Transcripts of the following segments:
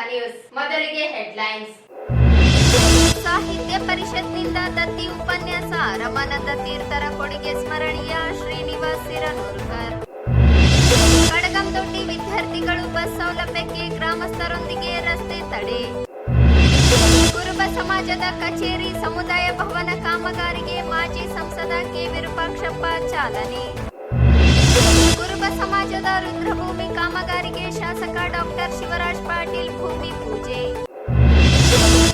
News. ಮೊದಲಿಗೆ headlines. ಸಾಹಿತ್ಯ ಪರಿಷತ್ನಿಂದ ದತ್ತಿ ಉಪನ್ಯಾಸ ರಮಾನಂದ ತೀರ್ಥರ ಕೊಡುಗೆ ಸ್ಮರಣೀಯ. ಶ್ರೀನಿವಾಸ್ ಸಿರನೂರುಕರ್. ಕಡಗಂದೊಡ್ಡಿ ವಿದ್ಯಾರ್ಥಿಗಳು ಬಸ್ ಸೌಲಭ್ಯಕ್ಕೆ ಗ್ರಾಮಸ್ಥರೊಂದಿಗೆ ರಸ್ತೆ ತಡೆ. ಕುರುಬ ಸಮಾಜದ ಕಚೇರಿ ಸಮುದಾಯ ಭವನ ಕಾಮಗಾರಿಗೆ ಮಾಜಿ ಸಂಸದ ಕೆ ವಿರೂಪಾಕ್ಷಪ್ಪ ಚಾಲನೆ. ಕುರುಬ ಸಮಾಜದ ರುದ್ರಭೂಮಿ ಕಾಮಗಾರಿಗೆ ಶಾಸಕ ಡಾಕ್ಟರ್ ಶಿವರಾಜ್ ಪಾಟೀಲ್ ಭೂಮಿ ಪೂಜೆ.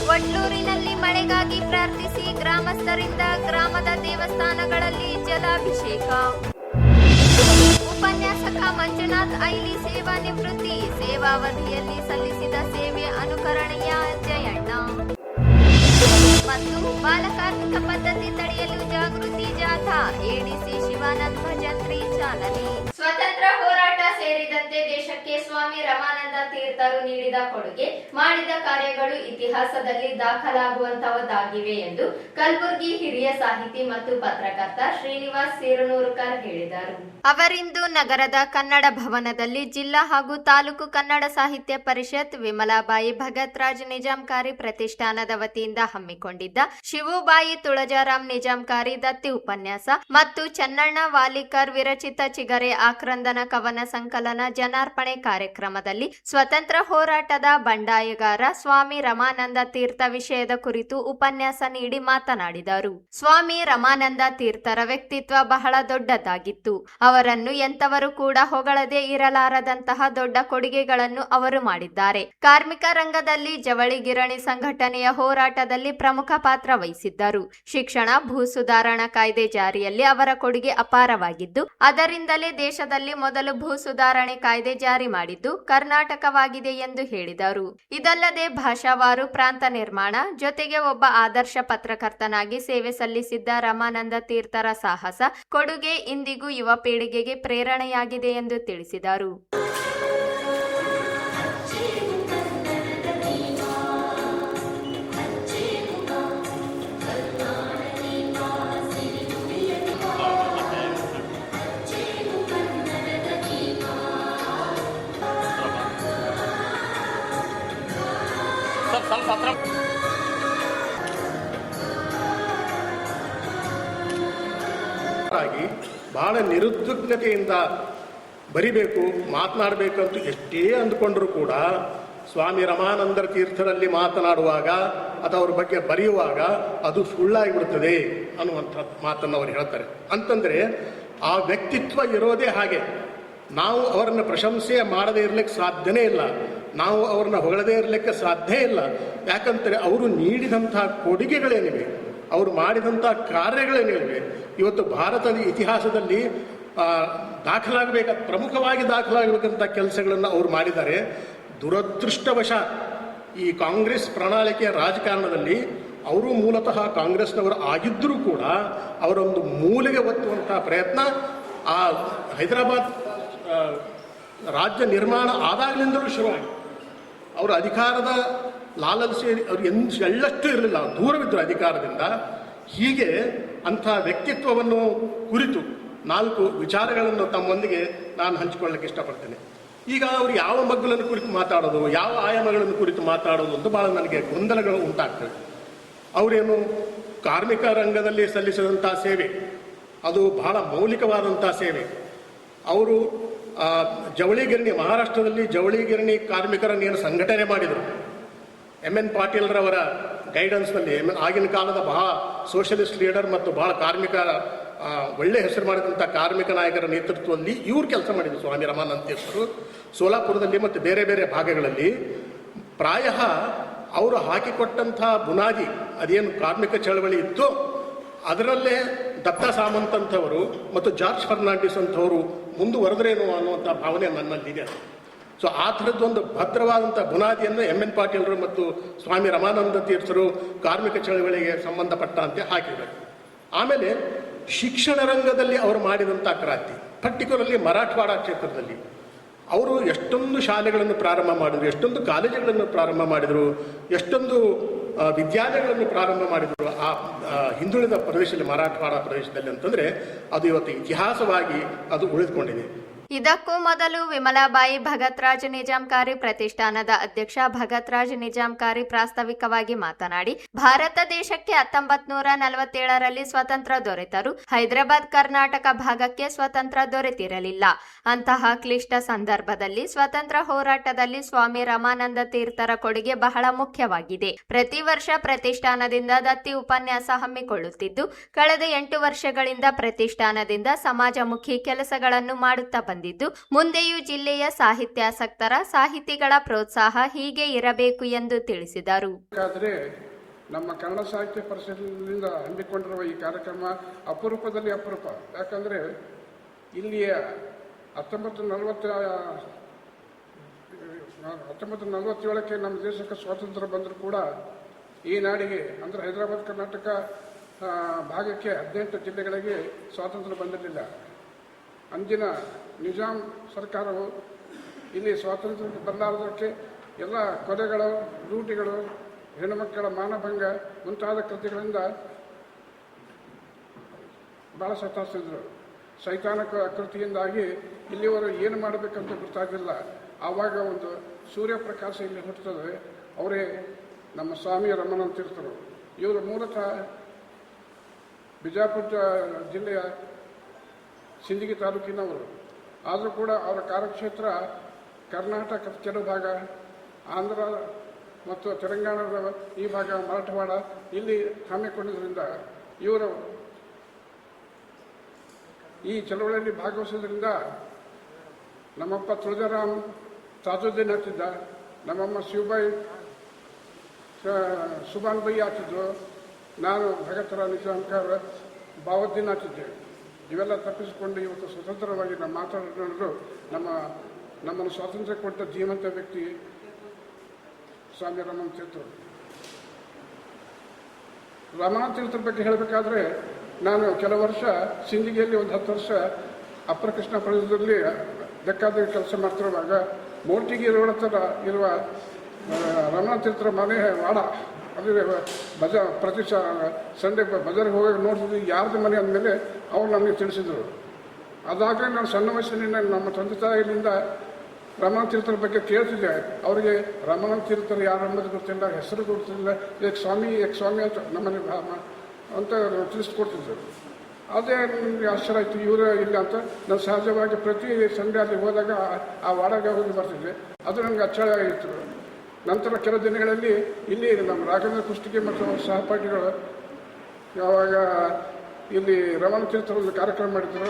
ವಡ್ಲೂರಿನಲ್ಲಿ ಮಳೆಗಾಗಿ ಪ್ರಾರ್ಥಿಸಿ ಗ್ರಾಮಸ್ಥರಿಂದ ಗ್ರಾಮದ ದೇವಸ್ಥಾನಗಳಲ್ಲಿ ಜಲಾಭಿಷೇಕ. ಉಪನ್ಯಾಸಕ ಮಂಜುನಾಥ್ ಐಲಿ ಸೇವಾ ನಿವೃತ್ತಿ. ಸೇವಾವಧಿಯಲ್ಲಿ ಸಲ್ಲಿಸಿದ ಸೇವೆ ಅನುಕರಣೀಯ. ಜಯಣ್ಣ. ಮತ್ತು ಬಾಲಕಾರ್ಮಿಕ ಪದ್ಧತಿ ತಡೆಯಲು ಜಾಗೃತಿ ಜಾಥಾ. ಎಡಿಸಿ ಶಿವಾನಂದ್ ಭಜಂತ್ರಿ ಚಾಲನೆ. ಸ್ವತಂತ್ರ ಹೋರಾಟ ಸೇರಿದಂತೆ ದೇಶಕ್ಕೆ ಸ್ವಾಮಿ ರಮಾನಂದ ತೀರ್ಥರು ನೀಡಿದ ಕೊಡುಗೆ, ಮಾಡಿದ ಕಾರ್ಯಗಳು ಇತಿಹಾಸದಲ್ಲಿ ದಾಖಲಾಗುವಂತಹದ್ದಾಗಿವೆ ಎಂದು ಕಲಬುರಗಿ ಹಿರಿಯ ಸಾಹಿತಿ ಮತ್ತು ಪತ್ರಕರ್ತ ಶ್ರೀನಿವಾಸ್ ಸಿರನೂರುಕರ್ ಹೇಳಿದರು. ಅವರಿಂದು ನಗರದ ಕನ್ನಡ ಭವನದಲ್ಲಿ ಜಿಲ್ಲಾ ಹಾಗೂ ತಾಲೂಕು ಕನ್ನಡ ಸಾಹಿತ್ಯ ಪರಿಷತ್, ವಿಮಲಾಬಾಯಿ ಭಗತ್ ರಾಜ್ ನಿಜಾಂಕಾರಿ ಪ್ರತಿಷ್ಠಾನದ ವತಿಯಿಂದ ಹಮ್ಮಿಕೊಂಡಿದ್ದ ಶಿವುಬಾಯಿ ತುಳಜಾರಾಮ್ ನಿಜಾಂಕಾರಿ ದತ್ತಿ ಉಪನ್ಯಾಸ ಮತ್ತು ಚನ್ನಣ್ಣ ವಾಲಿಕರ್ ವಿರಚಿತ ಚಿಗರೆ ಆಕ್ರಂದನ ಕವನ ಸಂಕಲನ ಜನಾರ್ಪಣೆ ಕಾರ್ಯಕ್ರಮದಲ್ಲಿ ಸ್ವತಂತ್ರ ಹೋರಾಟದ ಬಂಡಾಯಗಾರ ಸ್ವಾಮಿ ರಮಾನಂದ ತೀರ್ಥ ವಿಷಯದ ಕುರಿತು ಉಪನ್ಯಾಸ ನೀಡಿ ಮಾತನಾಡಿದರು. ಸ್ವಾಮಿ ರಮಾನಂದ ತೀರ್ಥರ ವ್ಯಕ್ತಿತ್ವ ಬಹಳ ದೊಡ್ಡದಾಗಿತ್ತು. ಅವರನ್ನು ಎಂತವರು ಕೂಡ ಹೊಗಳದೆ ಇರಲಾರದಂತಹ ದೊಡ್ಡ ಕೊಡುಗೆಗಳನ್ನು ಅವರು ಮಾಡಿದ್ದಾರೆ. ಕಾರ್ಮಿಕ ರಂಗದಲ್ಲಿ ಜವಳಿ ಗಿರಣಿ ಸಂಘಟನೆಯ ಹೋರಾಟದಲ್ಲಿ ಪ್ರಮುಖ ಪಾತ್ರ ವಹಿಸಿದ್ದರು. ಶಿಕ್ಷಣ, ಭೂ ಸುಧಾರಣಾ ಕಾಯ್ದೆ ಜಾರಿಯಲ್ಲಿ ಅವರ ಕೊಡುಗೆ ಅಪಾರವಾಗಿದ್ದು, ಅದರಿಂದಲೇ ದೇಶದಲ್ಲಿ ಮೊದಲು ಭೂ ಸುಧಾರಣೆ ಕಾಯ್ದೆ ಜಾರಿ ಮಾಡಿದ್ದು ಕರ್ನಾಟಕವಾಗಿದೆ ಎಂದು ಹೇಳಿದರು. ಇದಲ್ಲದೆ ಭಾಷಾವಾರು ಪ್ರಾಂತ ನಿರ್ಮಾಣ ಜೊತೆಗೆ ಒಬ್ಬ ಆದರ್ಶ ಪತ್ರಕರ್ತನಾಗಿ ಸೇವೆ ಸಲ್ಲಿಸಿದ್ದ ರಮಾನಂದ ತೀರ್ಥರ ಸಾಹಸ ಕೊಡುಗೆ ಇಂದಿಗೂ ಯುವ ಪೀಳಿಗೆಗೆ ಪ್ರೇರಣೆಯಾಗಿದೆ ಎಂದು ತಿಳಿಸಿದರು. ಬಹಳ ನಿರುದ್ವಿಗ್ನತೆಯಿಂದ ಬರಿಬೇಕು, ಮಾತನಾಡಬೇಕಂತೂ ಎಷ್ಟೇ ಅಂದುಕೊಂಡರೂ ಕೂಡ ಸ್ವಾಮಿ ರಮಾನಂದ ತೀರ್ಥರಲ್ಲಿ ಮಾತನಾಡುವಾಗ ಅಥವಾ ಅವ್ರ ಬಗ್ಗೆ ಬರೆಯುವಾಗ ಅದು ಸುಳ್ಳಾಗಿಬಿಡ್ತದೆ ಅನ್ನುವಂಥ ಮಾತನ್ನು ಅವರು ಹೇಳ್ತಾರೆ. ಅಂತಂದರೆ ಆ ವ್ಯಕ್ತಿತ್ವ ಇರೋದೇ ಹಾಗೆ. ನಾವು ಅವರನ್ನು ಪ್ರಶಂಸೆ ಮಾಡದೇ ಇರಲಿಕ್ಕೆ ಸಾಧ್ಯನೇ ಇಲ್ಲ, ನಾವು ಅವ್ರನ್ನ ಹೊಗಳದೇ ಇರಲಿಕ್ಕೆ ಸಾಧ್ಯ ಇಲ್ಲ. ಯಾಕಂದರೆ ಅವರು ನೀಡಿದಂಥ ಕೊಡುಗೆಗಳೇನಿವೆ, ಅವರು ಮಾಡಿದಂಥ ಕಾರ್ಯಗಳೇನಿವೆ ಇವತ್ತು ಭಾರತದ ಇತಿಹಾಸದಲ್ಲಿ ಪ್ರಮುಖವಾಗಿ ದಾಖಲಾಗಬೇಕಂತ ಕೆಲಸಗಳನ್ನು ಅವರು ಮಾಡಿದ್ದಾರೆ. ದುರದೃಷ್ಟವಶ ಈ ಕಾಂಗ್ರೆಸ್ ಪ್ರಣಾಳಿಕೆಯ ರಾಜಕಾರಣದಲ್ಲಿ ಅವರು ಮೂಲತಃ ಕಾಂಗ್ರೆಸ್ನವರು ಆಗಿದ್ದರೂ ಕೂಡ ಅವರೊಂದು ಮೂಲೆಗೆ ಒತ್ತುವಂಥ ಪ್ರಯತ್ನ ಆ ಹೈದರಾಬಾದ್ ರಾಜ್ಯ ನಿರ್ಮಾಣ ಆದಾಗಲಿಂದಲೂ ಶುರುವಾಗಿ ಅವರು ಅಧಿಕಾರದ ಲಾಲಸೆ ಅವರು ಎಳ್ಳಷ್ಟು ಇರಲಿಲ್ಲ, ದೂರವಿದ್ದರು ಅಧಿಕಾರದಿಂದ. ಹೀಗೆ ಅಂಥ ವ್ಯಕ್ತಿತ್ವವನ್ನು ಕುರಿತು 4 ವಿಚಾರಗಳನ್ನು ತಮ್ಮೊಂದಿಗೆ ನಾನು ಹಂಚಿಕೊಳ್ಳಕ್ಕೆ ಇಷ್ಟಪಡ್ತೇನೆ. ಈಗ ಅವರು ಯಾವ ಮಗ್ಗುಲನ್ನು ಕುರಿತು ಮಾತಾಡೋದು, ಯಾವ ಆಯಾಮಗಳನ್ನು ಕುರಿತು ಮಾತಾಡೋದು ಅಂತ ಭಾಳ ನನಗೆ ಗೊಂದಲಗಳು ಉಂಟಾಗ್ತವೆ. ಅವರೇನು ಕಾರ್ಮಿಕ ರಂಗದಲ್ಲಿ ಸಲ್ಲಿಸಿದಂಥ ಸೇವೆ ಅದು ಬಹಳ ಮೌಲಿಕವಾದಂಥ ಸೇವೆ. ಅವರು ಜವಳಿಗಿರಣಿ, ಮಹಾರಾಷ್ಟ್ರದಲ್ಲಿ ಜವಳಿಗಿರಣಿ ಕಾರ್ಮಿಕರನ್ನೇನು ಸಂಘಟನೆ ಮಾಡಿದರು, ಎನ್ ಪಾಟೀಲ್ರವರ ಗೈಡೆನ್ಸ್ನಲ್ಲಿ, ಆಗಿನ ಕಾಲದ ಬಹಳ ಸೋಷಲಿಸ್ಟ್ ಲೀಡರ್ ಮತ್ತು ಬಹಳ ಕಾರ್ಮಿಕ ಒಳ್ಳೆ ಹೆಸರು ಮಾಡಿದಂಥ ಕಾರ್ಮಿಕ ನಾಯಕರ ನೇತೃತ್ವದಲ್ಲಿ ಇವರು ಕೆಲಸ ಮಾಡಿದರು. ಸ್ವಾಮಿ ರಮಾನಂದ ತೀರ್ಥರು ಸೋಲಾಪುರದಲ್ಲಿ ಮತ್ತು ಬೇರೆ ಬೇರೆ ಭಾಗಗಳಲ್ಲಿ ಪ್ರಾಯ ಅವರು ಹಾಕಿಕೊಟ್ಟಂಥ ಬುನಾದಿ ಅದೇನು ಕಾರ್ಮಿಕ ಚಳವಳಿ ಇತ್ತು ಅದರಲ್ಲೇ ದತ್ತ ಸಾಮಂತ್ ಅಂಥವರು ಮತ್ತು ಜಾರ್ಜ್ ಫರ್ನಾಂಡಿಸ್ ಅಂಥವರು ಮುಂದುವರೆದ್ರೇನು ಅನ್ನುವಂಥ ಭಾವನೆ ನನ್ನಲ್ಲಿದೆ. ಸೊ ಆ ಥರದ್ದೊಂದು ಭದ್ರವಾದಂಥ ಬುನಾದಿಯನ್ನು ಎನ್ ಪಾಟೀಲರು ಮತ್ತು ಸ್ವಾಮಿ ರಮಾನಂದ ತೀರ್ಥರು ಕಾರ್ಮಿಕ ಚಳವಳಿಗೆ ಸಂಬಂಧಪಟ್ಟಂತೆ ಹಾಕಿದರು. ಆಮೇಲೆ ಶಿಕ್ಷಣ ರಂಗದಲ್ಲಿ ಅವರು ಮಾಡಿದಂಥ ಕ್ರಾಂತಿ, ಪರ್ಟಿಕ್ಯುಲರ್ಲಿ ಮರಾಠವಾಡ ಕ್ಷೇತ್ರದಲ್ಲಿ ಅವರು ಎಷ್ಟೊಂದು ಶಾಲೆಗಳನ್ನು ಪ್ರಾರಂಭ ಮಾಡಿದರು, ಎಷ್ಟೊಂದು ಕಾಲೇಜುಗಳನ್ನು ಪ್ರಾರಂಭ ಮಾಡಿದರು, ಎಷ್ಟೊಂದು ವಿದ್ಯಾಲಯಗಳನ್ನು ಪ್ರಾರಂಭ ಮಾಡಿದರು ಆ ಹಿಂದುಳಿದ ಪ್ರದೇಶದಲ್ಲಿ, ಮರಾಠವಾಡ ಪ್ರದೇಶದಲ್ಲಿ ಅಂತಂದರೆ ಅದು ಇವತ್ತು ಇತಿಹಾಸವಾಗಿ ಅದು ಉಳಿದುಕೊಂಡಿದೆ. ಇದಕ್ಕೂ ಮೊದಲು ವಿಮಲಾಬಾಯಿ ಭಗತ್ರಾಜ್ ನಿಜಾಂಕಾರಿ ಪ್ರತಿಷ್ಠಾನದ ಅಧ್ಯಕ್ಷ ಭಗತ್ರಾಜ್ ನಿಜಾಂಕಾರಿ ಪ್ರಾಸ್ತಾವಿಕವಾಗಿ ಮಾತನಾಡಿ, ಭಾರತ ದೇಶಕ್ಕೆ 1947ರಲ್ಲಿ ಸ್ವತಂತ್ರ ದೊರೆತರೂ ಹೈದರಾಬಾದ್ ಕರ್ನಾಟಕ ಭಾಗಕ್ಕೆ ಸ್ವತಂತ್ರ ದೊರೆತಿರಲಿಲ್ಲ. ಅಂತಹ ಕ್ಲಿಷ್ಟ ಸಂದರ್ಭದಲ್ಲಿ ಸ್ವತಂತ್ರ ಹೋರಾಟದಲ್ಲಿ ಸ್ವಾಮಿ ರಮಾನಂದ ತೀರ್ಥರ ಕೊಡುಗೆ ಬಹಳ ಮುಖ್ಯವಾಗಿದೆ. ಪ್ರತಿ ವರ್ಷ ಪ್ರತಿಷ್ಠಾನದಿಂದ ದತ್ತಿ ಉಪನ್ಯಾಸ ಹಮ್ಮಿಕೊಳ್ಳುತ್ತಿದ್ದು, ಕಳೆದ 8 ವರ್ಷಗಳಿಂದ ಪ್ರತಿಷ್ಠಾನದಿಂದ ಸಮಾಜಮುಖಿ ಕೆಲಸಗಳನ್ನು ಮಾಡುತ್ತಾ ಬಂದಿದ್ದು, ಮುಂದೆಯೂ ಜಿಲ್ಲೆಯ ಸಾಹಿತ್ಯಾಸಕ್ತರ ಸಾಹಿತಿಗಳ ಪ್ರೋತ್ಸಾಹ ಹೀಗೆ ಇರಬೇಕು ಎಂದು ತಿಳಿಸಿದರು. ನಮ್ಮ ಕನ್ನಡ ಸಾಹಿತ್ಯ ಪರಿಷತ್ತಿನಿಂದ ಹಮ್ಮಿಕೊಂಡಿರುವ ಈ ಕಾರ್ಯಕ್ರಮ ಅಪರೂಪದಲ್ಲಿ ಅಪರೂಪ. ಯಾಕಂದರೆ ಇಲ್ಲಿಯ 1947ಕ್ಕೆ ನಮ್ಮ ದೇಶಕ್ಕೆ ಸ್ವಾತಂತ್ರ್ಯ ಬಂದರೂ ಕೂಡ ಈ ನಾಡಿಗೆ ಅಂದರೆ ಹೈದರಾಬಾದ್ ಕರ್ನಾಟಕ ಭಾಗಕ್ಕೆ 18 ಜಿಲ್ಲೆಗಳಿಗೆ ಸ್ವಾತಂತ್ರ್ಯ ಬಂದಿರಲಿಲ್ಲ. ಅಂದಿನ ನಿಜಾಂ ಸರ್ಕಾರವು ಇಲ್ಲಿ ಸ್ವಾತಂತ್ರ್ಯ ಬರಲಾರದಕ್ಕೆ ಎಲ್ಲ ಕೊಲೆಗಳು, ಲೂಟಿಗಳು, ಹೆಣ್ಣುಮಕ್ಕಳ ಮಾನಭಂಗ ಮುಂತಾದ ಕೃತ್ಯಗಳಿಂದ ಭಾಳ ಸತಾಯಿಸಿದ್ರು. ಸೈತಾನ ಕೃತಿಯಿಂದಾಗಿ ಇಲ್ಲಿವರು ಏನು ಮಾಡಬೇಕಂತ ಗೊತ್ತಾಗಲಿಲ್ಲ. ಆವಾಗ ಒಂದು ಸೂರ್ಯಪ್ರಕಾಶ ಇಲ್ಲಿ ಹುಟ್ಟುತ್ತದೆ. ಅವರೇ ನಮ್ಮ ಸ್ವಾಮಿ ರಮಾನಂದ ತೀರ್ಥರು. ಇವರು ಮೂಲತಃ ಬಿಜಾಪುರ ಜಿಲ್ಲೆಯ ಸಿಂದಗಿ ತಾಲೂಕಿನವರು. ಆದರೂ ಕೂಡ ಅವರ ಕಾರ್ಯಕ್ಷೇತ್ರ ಕರ್ನಾಟಕದ ಕೆಲವು ಭಾಗ, ಆಂಧ್ರ ಮತ್ತು ತೆಲಂಗಾಣದ ಈ ಭಾಗ, ಮರಾಠವಾಡ ಇಲ್ಲಿ ಹಮ್ಮಿಕೊಂಡಿದ್ದರಿಂದ ಇವರು ಈ ಚಳವಳಿಯಲ್ಲಿ ಭಾಗವಹಿಸೋದ್ರಿಂದ ನಮ್ಮಪ್ಪ ತುಳಜಾರಾಮ್ ತಾಜುದ್ದೀನ್ ಆಗ್ತಿದ್ದ, ನಮ್ಮಮ್ಮ ಶಿವಬಾಯಿ ಸುಬಾನ್ಬಾಯಿ ಆಗ್ತಿದ್ರು, ನಾನು ಭಗತ್ರಾಜ್ ನಿಜಾಂಕಾರ ಬಾವುದ್ದೀನ್ ಆಗ್ತಿದ್ದೆ. ಇವೆಲ್ಲ ತಪ್ಪಿಸಿಕೊಂಡು ಇವತ್ತು ಸ್ವತಂತ್ರವಾಗಿ ನಾವು ಮಾತಾಡೋದು ನಮ್ಮನ್ನು ಸ್ವಾತಂತ್ರ್ಯ ಕೊಟ್ಟ ಜೀವಂತ ವ್ಯಕ್ತಿ ಸ್ವಾಮಿ ರಮಾನಂದ ತೀರ್ಥರು. ರಮಾನಂದ ತೀರ್ಥರ ಬಗ್ಗೆ ಹೇಳಬೇಕಾದ್ರೆ, ನಾನು ಕೆಲವು ವರ್ಷ ಸಿಂದಗಿಯಲ್ಲಿ ಒಂದು 10 ವರ್ಷ ಅಪ್ಪರ ಕೃಷ್ಣ ಪ್ರದೇಶದಲ್ಲಿ ಬೇಕಾದ ಕೆಲಸ ಮಾಡ್ತಿರುವಾಗ ಮೋಟಿಗೆ ರೋಡ್ ಹತ್ರ ಇರುವ ರಮಾನಂದ ತೀರ್ಥರ ಮನೆ ವಾಡ, ಅಂದರೆ ಪ್ರತಿ ಸಂಡೆ ಬಜಾರ್ಗೆ ಹೋಗಿ ನೋಡ್ತಿದ್ವಿ ಯಾರ್ದು ಮನೆ ಅಂದಮೇಲೆ ಅವ್ರು ನಮಗೆ ತಿಳಿಸಿದರು. ಅದಾಗಲೇ ನಾನು ಸಣ್ಣ ವಯಸ್ಸಿನಿಂದ ನಮ್ಮ ತಂದೆ ತಾಯಿಯಿಂದ ರಮಾನಂದ ತೀರ್ಥರ ಬಗ್ಗೆ ಕೇಳ್ತಿದ್ದೆ. ಅವರಿಗೆ ರಮಾನಂದ ತೀರ್ಥರು ಯಾರು ಅನ್ನೋದು ಗೊತ್ತಿಲ್ಲ, ಹೆಸರು ಗೊತ್ತಿಲ್ಲ, ಏಕ್ ಸ್ವಾಮಿ ಅಂತ ನಮ್ಮನೆ ಅಂತ ತಿಳಿಸ್ಕೊಡ್ತಿದ್ದರು. ಅದೇ ನನಗೆ ಆಶ್ಚರ್ಯ ಆಯಿತು, ಇವರೇ ಇಲ್ಲ ಅಂತ. ನಾನು ಸಹಜವಾಗಿ ಪ್ರತಿ ಸಂಡೆ ಅಲ್ಲಿ ಹೋದಾಗ ಆ ವಾಡಗೆ ಹೋಗಿ ಬರ್ತಿದ್ದೆ. ಅದು ನನಗೆ ಅಚ್ಚರಿ ಆಗಿತ್ತು. ನಂತರ ಕೆಲವು ದಿನಗಳಲ್ಲಿ ಇಲ್ಲಿ ನಮ್ಮ ರಾಘವೇಂದ್ರ ಕುಷ್ಟಗಿ ಮತ್ತು ಸಹಪಾಠಿಗಳು ಯಾವಾಗ ಇಲ್ಲಿ ರಮಾನಂದ ತೀರ್ಥರ ಒಂದು ಕಾರ್ಯಕ್ರಮ ಮಾಡಿದ್ರು.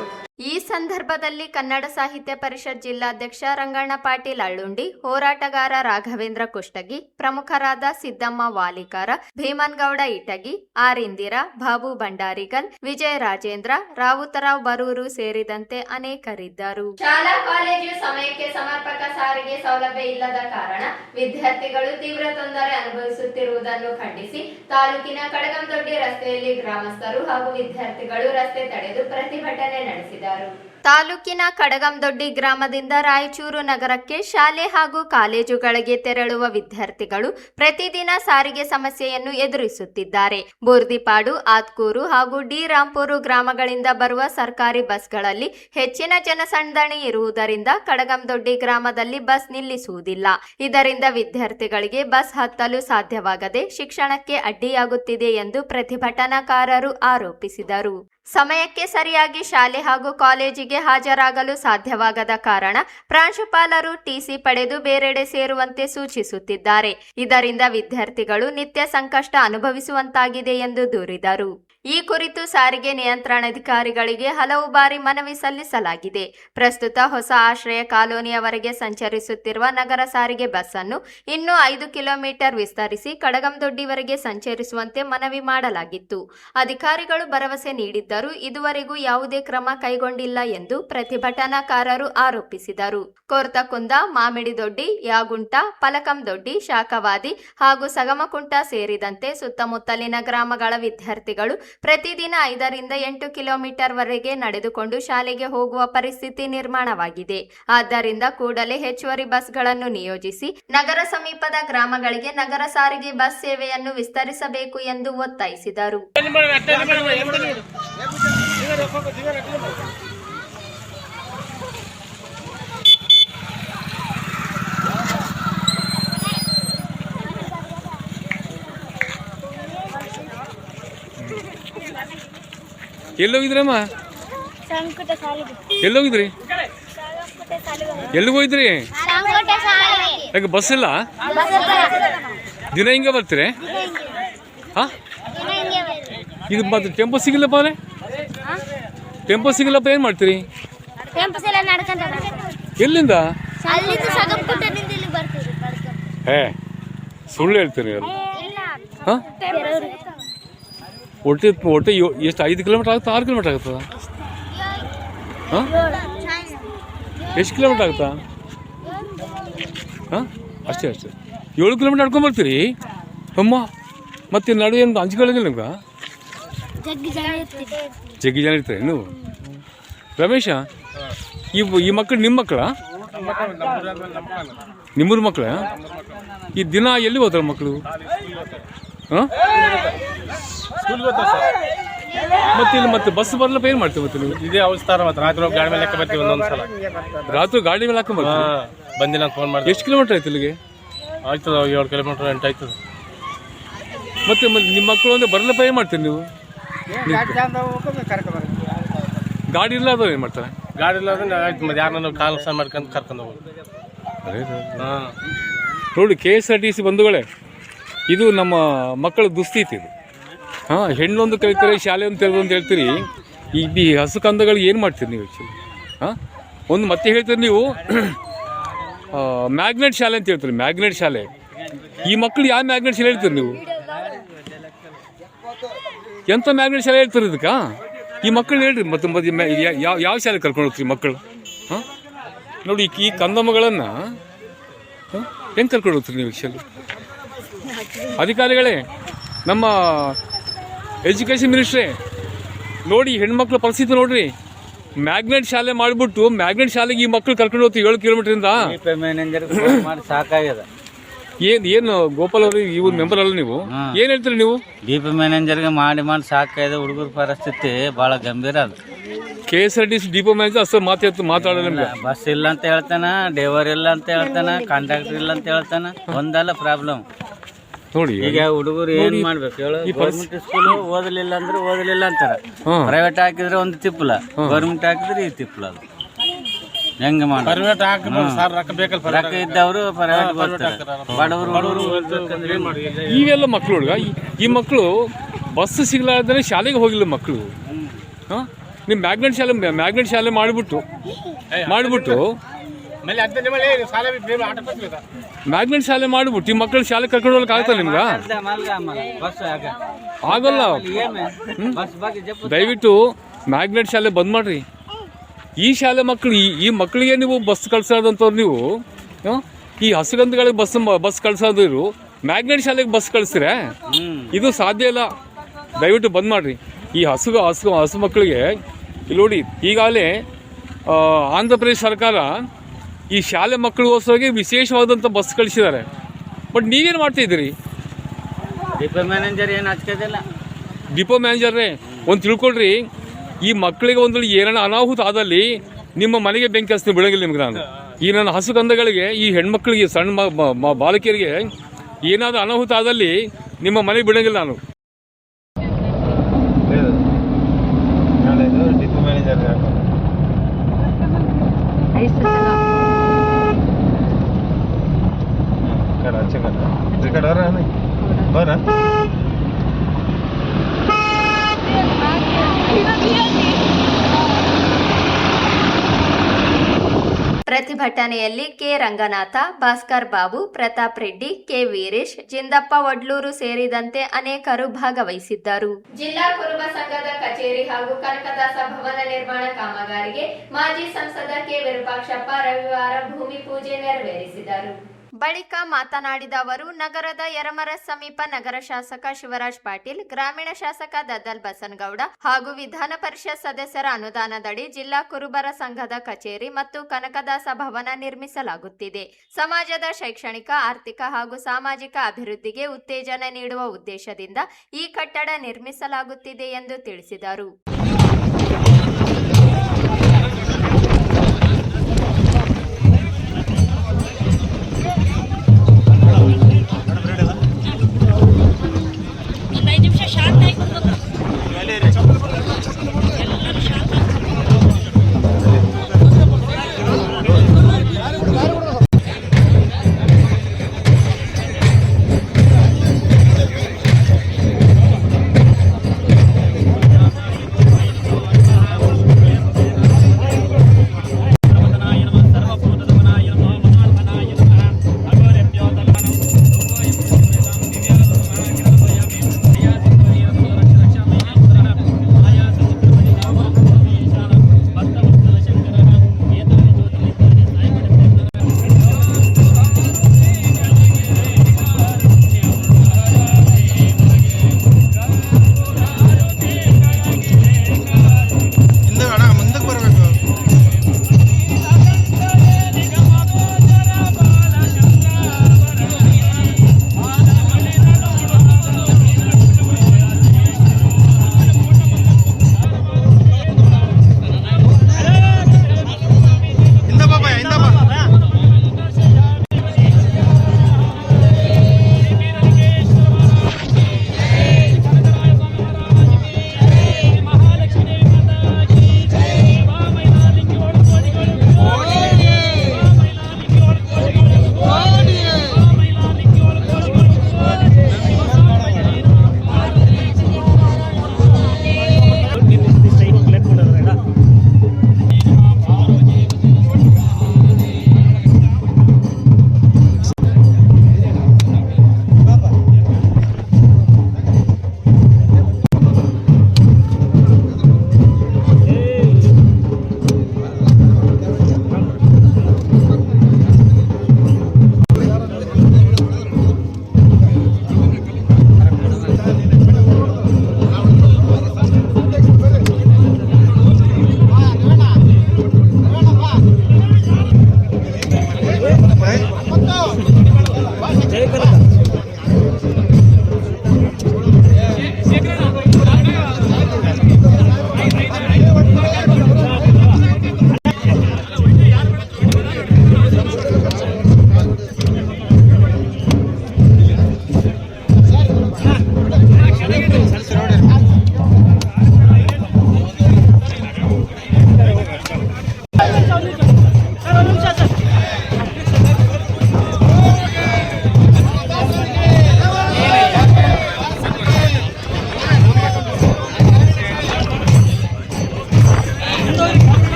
ಈ ಸಂದರ್ಭದಲ್ಲಿ ಕನ್ನಡ ಸಾಹಿತ್ಯ ಪರಿಷತ್ ಜಿಲ್ಲಾಧ್ಯಕ್ಷ ರಂಗಣ್ಣ ಪಾಟೀಲ್ ಅಳ್ಳುಂಡಿ, ಹೋರಾಟಗಾರ ರಾಘವೇಂದ್ರ ಕುಷ್ಟಗಿ, ಪ್ರಮುಖರಾದ ಸಿದ್ದಮ್ಮ ವಾಲಿಕಾರ, ಭೀಮನ್ಗೌಡ ಇಟಗಿ, ಆರ್ ಇಂದಿರಾ, ಬಾಬು ಭಂಡಾರಿಗಲ್, ವಿಜಯ ರಾಜೇಂದ್ರ, ರಾವುತರಾವ್ ಬರೂರು ಸೇರಿದಂತೆ ಅನೇಕರಿದ್ದರು. ಶಾಲಾ ಕಾಲೇಜು ಸಮಯಕ್ಕೆ ಸಮರ್ಪಕ ಸಾರಿಗೆ ಸೌಲಭ್ಯ ಇಲ್ಲದ ಕಾರಣ ವಿದ್ಯಾರ್ಥಿಗಳು ತೀವ್ರ ತೊಂದರೆ ಅನುಭವಿಸುತ್ತಿರುವುದನ್ನು ಖಂಡಿಸಿ ತಾಲೂಕಿನ ಕಡಗಂದೊಡ್ಡಿ ರಸ್ತೆಯಲ್ಲಿ ಗ್ರಾಮಸ್ಥರು ಹಾಗೂ ವಿದ್ಯಾರ್ಥಿಗಳು ರಸ್ತೆ ತಡೆದು ಪ್ರತಿಭಟನೆ ನಡೆಸಿದರು. ತಾಲೂಕಿನ ಕಡಗಂದೊಡ್ಡಿ ಗ್ರಾಮದಿಂದ ರಾಯಚೂರು ನಗರಕ್ಕೆ ಶಾಲೆ ಹಾಗೂ ಕಾಲೇಜುಗಳಿಗೆ ತೆರಳುವ ವಿದ್ಯಾರ್ಥಿಗಳು ಪ್ರತಿದಿನ ಸಾರಿಗೆ ಸಮಸ್ಯೆಯನ್ನು ಎದುರಿಸುತ್ತಿದ್ದಾರೆ. ಬೂರ್ದಿಪಾಡು, ಆತ್ಕೂರು ಹಾಗೂ ಡಿ ರಾಂಪುರು ಗ್ರಾಮಗಳಿಂದ ಬರುವ ಸರ್ಕಾರಿ ಬಸ್ಗಳಲ್ಲಿ ಹೆಚ್ಚಿನ ಜನಸಂದಣಿ ಇರುವುದರಿಂದ ಕಡಗಂದೊಡ್ಡಿ ಗ್ರಾಮದಲ್ಲಿ ಬಸ್ ನಿಲ್ಲಿಸುವುದಿಲ್ಲ. ಇದರಿಂದ ವಿದ್ಯಾರ್ಥಿಗಳಿಗೆ ಬಸ್ ಹತ್ತಲು ಸಾಧ್ಯವಾಗದೆ ಶಿಕ್ಷಣಕ್ಕೆ ಅಡ್ಡಿಯಾಗುತ್ತಿದೆ ಎಂದು ಪ್ರತಿಭಟನಾಕಾರರು ಆರೋಪಿಸಿದರು. ಸಮಯಕ್ಕೆ ಸರಿಯಾಗಿ ಶಾಲೆ ಹಾಗೂ ಕಾಲೇಜಿಗೆ ಹಾಜರಾಗಲು ಸಾಧ್ಯವಾಗದ ಕಾರಣ ಪ್ರಾಂಶುಪಾಲರು ಟಿಸಿ ಪಡೆದು ಬೇರೆಡೆ ಸೇರುವಂತೆ ಸೂಚಿಸುತ್ತಿದ್ದಾರೆ. ಇದರಿಂದ ವಿದ್ಯಾರ್ಥಿಗಳು ನಿತ್ಯ ಸಂಕಷ್ಟ ಅನುಭವಿಸುವಂತಾಗಿದೆ ಎಂದು ದೂರಿದರು. ಈ ಕುರಿತು ಸಾರಿಗೆ ನಿಯಂತ್ರಣಾಧಿಕಾರಿಗಳಿಗೆ ಹಲವು ಬಾರಿ ಮನವಿ ಸಲ್ಲಿಸಲಾಗಿದೆ. ಪ್ರಸ್ತುತ ಹೊಸ ಆಶ್ರಯ ಕಾಲೋನಿಯವರೆಗೆ ಸಂಚರಿಸುತ್ತಿರುವ ನಗರ ಸಾರಿಗೆ ಬಸ್ ಅನ್ನು ಇನ್ನೂ 5 ಕಿಲೋಮೀಟರ್ ವಿಸ್ತರಿಸಿ ಕಡಗಂದೊಡ್ಡಿವರೆಗೆ ಸಂಚರಿಸುವಂತೆ ಮನವಿ ಮಾಡಲಾಗಿತ್ತು. ಅಧಿಕಾರಿಗಳು ಭರವಸೆ ನೀಡಿದ್ದರೂ ಇದುವರೆಗೂ ಯಾವುದೇ ಕ್ರಮ ಕೈಗೊಂಡಿಲ್ಲ ಎಂದು ಪ್ರತಿಭಟನಾಕಾರರು ಆರೋಪಿಸಿದರು. ಕೋರ್ತಕುಂದ, ಮಾಮಿಡಿದೊಡ್ಡಿ, ಯಾಗುಂಟ, ಪಲಕಂದೊಡ್ಡಿ, ಶಾಖವಾದಿ ಹಾಗೂ ಸಗಮಕುಂಟ ಸೇರಿದಂತೆ ಸುತ್ತಮುತ್ತಲಿನ ಗ್ರಾಮಗಳ ವಿದ್ಯಾರ್ಥಿಗಳು ಪ್ರತಿದಿನ 5 ರಿಂದ 8 ಕಿಲೋಮೀಟರ್ ವರೆಗೆ ನಡೆದುಕೊಂಡು ಶಾಲೆಗೆ ಹೋಗುವ ಪರಿಸ್ಥಿತಿ ನಿರ್ಮಾಣವಾಗಿದೆ. ಆದ್ದರಿಂದ ಕೂಡಲೇ ಹೆಚ್ಚುವರಿ ಬಸ್ಗಳನ್ನು ನಿಯೋಜಿಸಿ ನಗರ ಸಮೀಪದ ಗ್ರಾಮಗಳಿಗೆ ನಗರ ಸಾರಿಗೆ ಬಸ್ ಸೇವೆಯನ್ನು ವಿಸ್ತರಿಸಬೇಕು ಎಂದು ಒತ್ತಾಯಿಸಿದರು. ಎಲ್ಲೋಗಿದ್ರಮ್ಮ? ಸಂಕಟ ಸಾಲಿಗೆ ಎಲ್ಲೋಗಿದ್ರಿ? ಸಂಕಟ ಸಾಲಿಗೆ ಎಲ್ಲಿಗೆ ಹೋಗಿದ್ರಿ? ಸಂಕಟ ಸಾಲಿಗೆ ಯಾಕೆ ಬಸ್ ಇಲ್ಲ? ದಿನ ಹಿಂಗೆ ಬರ್ತೀರಿ? ಹಾಂ, ಇದು ಮತ್ತೆ ಟೆಂಪೋ ಸಿಗಿಲ್ಲಪ್ಪ ಅವರೇ? ಟೆಂಪೋ ಸಿಗಿಲ್ಲಪ್ಪ, ಏನು ಮಾಡ್ತೀರಿ? ಟೆಂಪಸ್ ಎಲ್ಲ ನಡ್ಕೊಂತ ಎಲ್ಲಿಂದ? ಅಲ್ಲಿಂದ ಸಗಂಕುಟದಿಂದ ಇಲ್ಲಿ ಬರ್ತೀವಿ ಏ ಸುಳ್ಳು ಹೇಳ್ತೀರಿ ಅಲ್ಲಿ. ಹಾಂ, ಒಟ್ಟು ಎಷ್ಟು 5 ಕಿಲೋಮೀಟ್ರ್ ಆಗುತ್ತಾ 6 ಕಿಲೋಮೀಟ್ರ್ ಆಗುತ್ತಾ? ಹಾಂ, ಎಷ್ಟು ಕಿಲೋಮೀಟ್ರ್ ಆಗುತ್ತಾ? ಹಾಂ, ಅಷ್ಟೇ 7 ಕಿಲೋಮೀಟ್ರ್ ನಡ್ಕೊಂಡು ಬರ್ತೀರಿ ಅಮ್ಮ? ಮತ್ತೆ ನಡುವೆ ಏನು ಅಂಚ್ಕೊಳ್ಳೋದಿಲ್ಲ ನಿಮ್ಗೆ? ಜಗ್ಗಿ ಜನ ಇರ್ತಾರೆ ನೀವು. ರಮೇಶ, ಈ ಮಕ್ಕಳು ನಿಮ್ಮ ಮಕ್ಕಳ? ನಿಮ್ಮೂರ ಮಕ್ಕಳ? ಈ ದಿನ ಎಲ್ಲಿ ಹೋಗ್ತಾರೆ ಮಕ್ಕಳು? ಹಾಂ, ಮತ್ತೆ ಇಲ್ಲಿ ಮತ್ತೆ ಬಸ್ ಬರ್ಲಪ್ಪ, ಏನು ಮಾಡ್ತೀವಿ ಮತ್ತೆ ನೀವು? ಇದೇ ಅವಸ್ಥಾನ ಮತ್ತೆ ರಾತ್ರಿ ಗಾಡಿ ಮೇಲೆ ಲೆಕ್ಕ ಬರ್ತೀವಿ ಒಂದೊಂದ್ಸಲ. ರಾತ್ರಿ ಗಾಡಿ ಮೇಲೆ ಹಾಕೊಂಡ್ ಬರ್ತೀವಿ? ಬಂದಿಲ್ಲ ಫೋನ್ ಮಾಡಿ. ಎಷ್ಟು ಕಿಲೋಮೀಟ್ರ್ ಆಯ್ತು ಇಲ್ಲಿಗೆ? ಆಯ್ತದ 7 ಕಿಲೋಮೀಟ್ರ್ 8 ಆಯ್ತದ. ಮತ್ತೆ ನಿಮ್ಮ ಮಕ್ಕಳು ಅಂದ್ರೆ ಬರ್ಲಪ್ಪ, ಏನು ಮಾಡ್ತೀರಿ ನೀವು? ಗಾಡಿ ಇಲ್ಲ ಅದು ಏನು ಮಾಡ್ತಾರೆ? ಗಾಡಿ ಇಲ್ಲ ಅಂದ್ರೆ ಆಯ್ತು ಮತ್ತೆ ಯಾರನ್ನ ಕಾಲ್ ಮಾಡ್ಕೊಂಡು ಕರ್ಕೊಂಡು ಹೋಗೋದು. ಹಾಂ, ನೋಡಿ KSRTC ಬಂಧುಗಳೇ, ಇದು ನಮ್ಮ ಮಕ್ಕಳ ದುಸ್ಥಿತಿ ಇದು. ಹಾಂ, ಹೆಣ್ಣೊಂದು ಕಲಿತಾರೆ, ಶಾಲೆ ಒಂದು ತೆರೆದು ಅಂತ ಹೇಳ್ತೀರಿ. ಈ ಹಸು ಕಂದಗಳಿಗೆ ಏನು ಮಾಡ್ತೀರಿ ನೀವು ಆ್ಯಕ್ಚುಲಿ? ಹಾಂ, ಒಂದು ಮತ್ತೆ ಹೇಳ್ತೀರಿ ನೀವು ಮ್ಯಾಗ್ನೆಟ್ ಶಾಲೆ ಅಂತ ಹೇಳ್ತೀರಿ. ಮ್ಯಾಗ್ನೆಟ್ ಶಾಲೆ, ಈ ಮಕ್ಕಳು ಯಾವ ಮ್ಯಾಗ್ನೆಟ್ ಶಾಲೆ ಹೇಳ್ತೀರಿ ನೀವು? ಎಂಥ ಮ್ಯಾಗ್ನೆಟ್ ಶಾಲೆ ಹೇಳ್ತೀರಿ ಇದಕ್ಕೆ? ಈ ಮಕ್ಕಳು ಹೇಳ್ರಿ ಮತ್ತೆ ಯಾವ ಶಾಲೆ ಕರ್ಕೊಂಡು ಹೋಗ್ತೀರಿ ಮಕ್ಕಳು? ಹಾಂ, ನೋಡಿ ಈ ಕಂದಮ್ಮಗಳನ್ನು ಹೆಂಗೆ ಕರ್ಕೊಂಡು ಹೋಗ್ತೀರಿ ನೀವು ಆ್ಯಕ್ಚುಲಿ? ಅಧಿಕಾರಿಗಳೇ, ನಮ್ಮ ಎಜುಕೇಷನ್ ಮಿನಿಸ್ಟ್ರೇ, ನೋಡಿ ಹೆಣ್ಮಕ್ಳ ಪರಿಸ್ಥಿತಿ ನೋಡ್ರಿ. ಮ್ಯಾಗ್ನೆಟ್ ಶಾಲೆ ಮಾಡಿಬಿಟ್ಟು ಮ್ಯಾಗ್ನೆಟ್ ಶಾಲೆಗೆ ಈ ಮಕ್ಕಳು ಕರ್ಕೊಂಡು ಹೋಗ್ತೀವಿ 7 ಕಿಲೋಮೀಟ್ರಿಂದ. ಸಾಕಾಗ್ಯದ. ಏನು ಗೋಪಾಲ್ ಅವರು ಇವ್ರ ಮೆಂಬರ್ ಅಲ್ಲ ನೀವು? ಏನು ಹೇಳ್ತೀರಿ ನೀವು? DP ಮ್ಯಾನೇಜರ್ಗೆ ಮಾಡಿ ಸಾಕಾಗಿದೆ. ಹುಡುಗರ ಪರಿಸ್ಥಿತಿ ಭಾಳ ಗಂಭೀರ ಅದು. KSRTC ಡಿಪೋ ಮ್ಯಾನೇಜರ್ ಅಷ್ಟು ಮಾತಾಡೋಲ್ಲ ನಿಮ್ಗೆ? ಬಸ್ ಇಲ್ಲ ಅಂತ ಹೇಳ್ತಾನ, ಡ್ರೈವರ್ ಇಲ್ಲ ಅಂತ ಹೇಳ್ತಾನ, ಕಾಂಟ್ರಾಕ್ಟರ್ ಇಲ್ಲ ಅಂತ ಹೇಳ್ತಾನ. ಒಂದಲ್ಲ ಪ್ರಾಬ್ಲಮ್ ನೋಡಿ. ಈಗ ಹುಡುಗರು ಏನ್ ಮಾಡ್ಬೇಕು ಹೇಳು? ಗೌರ್ಮೆಂಟ್ ಸ್ಕೂಲ್ ಓದಲಿಲ್ಲ ಅಂದ್ರೆ ಓದಲಿಲ್ಲ ಅಂತಾರ. ಪ್ರೈವೇಟ್ ಹಾಕಿದ್ರೆ ಒಂದು ತಿಪ್ಪಲ, ಗೌರ್ಮೆಂಟ್ ಹಾಕಿದ್ರೆ ಈ ತಿಪ್ಪಲ. ಅದು ಹೆಂಗ ಮಾಡಿ? ರೊಕ್ಕ ಇದ್ದವರು ಪ್ರೈವೇಟ್ ಬಡವರು ಹುಡುಗರು. ಇವೆಲ್ಲ ಮಕ್ಕಳು ಹುಡುಗ, ಈ ಮಕ್ಕಳು ಬಸ್ ಸಿಗ್ಲಾರ್ದ್ರೆ ಶಾಲೆಗೆ ಹೋಗಿಲ್ಲ ಮಕ್ಕಳು. ಹಾಂ, ನೀವು ಮ್ಯಾಗ್ನೆಟ್ ಶಾಲೆ ಮಾಡಿಬಿಟ್ಟು ಮ್ಯಾಗ್ನೆಟ್ ಶಾಲೆ ಮಾಡಿಬಿಟ್ಟು ಈ ಮಕ್ಕಳು ಶಾಲೆ ಕರ್ಕೊಂಡು ಹೋಗ್ಲಿಕ್ಕೆ ಆಗ್ತದೆ ನಿಮ್ಗೆ? ಆಗಲ್ಲ. ದಯವಿಟ್ಟು ಮ್ಯಾಗ್ನೆಟ್ ಶಾಲೆ ಬಂದ್ ಮಾಡ್ರಿ. ಈ ಶಾಲೆ ಮಕ್ಕಳು, ಈ ಮಕ್ಕಳಿಗೆ ನೀವು ಬಸ್ ಕಳ್ಸೋದಂಥವ್ರು ನೀವು. ಈ ಹಸುಗಂಧಗಳಿಗೆ ಬಸ್ ಕಳ್ಸೋದ್ರು ಮ್ಯಾಗ್ನೆಟ್ ಶಾಲೆಗೆ ಬಸ್ ಕಳಿಸ್ತೀರ? ಇದು ಸಾಧ್ಯ ಇಲ್ಲ. ದಯವಿಟ್ಟು ಬಂದ್ ಮಾಡ್ರಿ. ಈ ಹಸು ಮಕ್ಕಳಿಗೆ ಇಲ್ಲಿ ನೋಡಿ, ಈಗಾಗಲೇ ಆಂಧ್ರ ಪ್ರದೇಶ ಸರ್ಕಾರ ಈ ಶಾಲೆ ಮಕ್ಕಳಿಗೋಸ್ಕರ ವಿಶೇಷವಾದಂಥ ಬಸ್ ಕಳಿಸಿದ್ದಾರೆ. ಬಟ್ ನೀವೇನು ಮಾಡ್ತಾಯಿದ್ದೀರಿ? ಡಿಪೋ ಮ್ಯಾನೇಜರ್ ಏನು ಹಚ್ಕೋದಿಲ್ಲ. ಡಿಪೋ ಮ್ಯಾನೇಜರ್ರೇ, ಒಂದು ತಿಳ್ಕೊಳ್ರಿ, ಈ ಮಕ್ಕಳಿಗೆ ಒಂದು ಏನಾರ ಅನಾಹುತ ಆದಲ್ಲಿ ನಿಮ್ಮ ಮನೆಗೆ ಬೆಂಕಿ ಹಚ್ತೀನಿ ಬಿಡಂಗಿಲ್ಲ ನಿಮ್ಗೆ ನಾನು. ಈ ನನ್ನ ಹಸು ಕಂದಗಳಿಗೆ, ಈ ಹೆಣ್ಮಕ್ಳಿಗೆ, ಸಣ್ಣ ಬಾಲಕಿಯರಿಗೆ ಏನಾದರೂ ಅನಾಹುತ ಆದಲ್ಲಿ ನಿಮ್ಮ ಮನೆಗೆ ಬಿಡಂಗಿಲ್ಲ ನಾನು. ಡಿಪೋ ಮ್ಯಾನೇಜರ್ ಪ್ರತಿಭಟನೆಯಲ್ಲಿ ಕೆ ರಂಗನಾಥ, ಭಾಸ್ಕರ್ ಬಾಬು, ಪ್ರತಾಪ್ ರೆಡ್ಡಿ, ಕೆ ವೀರೇಶ್, ಜಿಂದಪ್ಪ ವಡ್ಲೂರು ಸೇರಿದಂತೆ ಅನೇಕರು ಭಾಗವಹಿಸಿದ್ದರು. ಜಿಲ್ಲಾ ಕುರುಬ ಸಂಘದ ಕಚೇರಿ ಹಾಗೂ ಕನಕದಾಸ ಭವನ ನಿರ್ಮಾಣ ಕಾಮಗಾರಿಗೆ ಮಾಜಿ ಸಂಸದ ಕೆ ವಿರೂಪಾಕ್ಷಪ್ಪ ರವಿವಾರ ಭೂಮಿ ಪೂಜೆ ನೆರವೇರಿಸಿದರು. ಬಳಿಕ ಮಾತನಾಡಿದ ಅವರು, ನಗರದ ಯರಮರ ಸಮೀಪ ನಗರ ಶಾಸಕ ಶಿವರಾಜ್ ಪಾಟೀಲ್, ಗ್ರಾಮೀಣ ಶಾಸಕ ದದ್ದಲ್ ಬಸನಗೌಡ ಹಾಗೂ ವಿಧಾನ ಪರಿಷತ್ ಸದಸ್ಯರ ಅನುದಾನದಡಿ ಜಿಲ್ಲಾ ಕುರುಬರ ಸಂಘದ ಕಚೇರಿ ಮತ್ತು ಕನಕದಾಸ ಭವನ ನಿರ್ಮಿಸಲಾಗುತ್ತಿದೆ. ಸಮಾಜದ ಶೈಕ್ಷಣಿಕ, ಆರ್ಥಿಕ ಹಾಗೂ ಸಾಮಾಜಿಕ ಅಭಿವೃದ್ಧಿಗೆ ಉತ್ತೇಜನ ನೀಡುವ ಉದ್ದೇಶದಿಂದ ಈ ಕಟ್ಟಡ ನಿರ್ಮಿಸಲಾಗುತ್ತಿದೆ ಎಂದು ತಿಳಿಸಿದರು.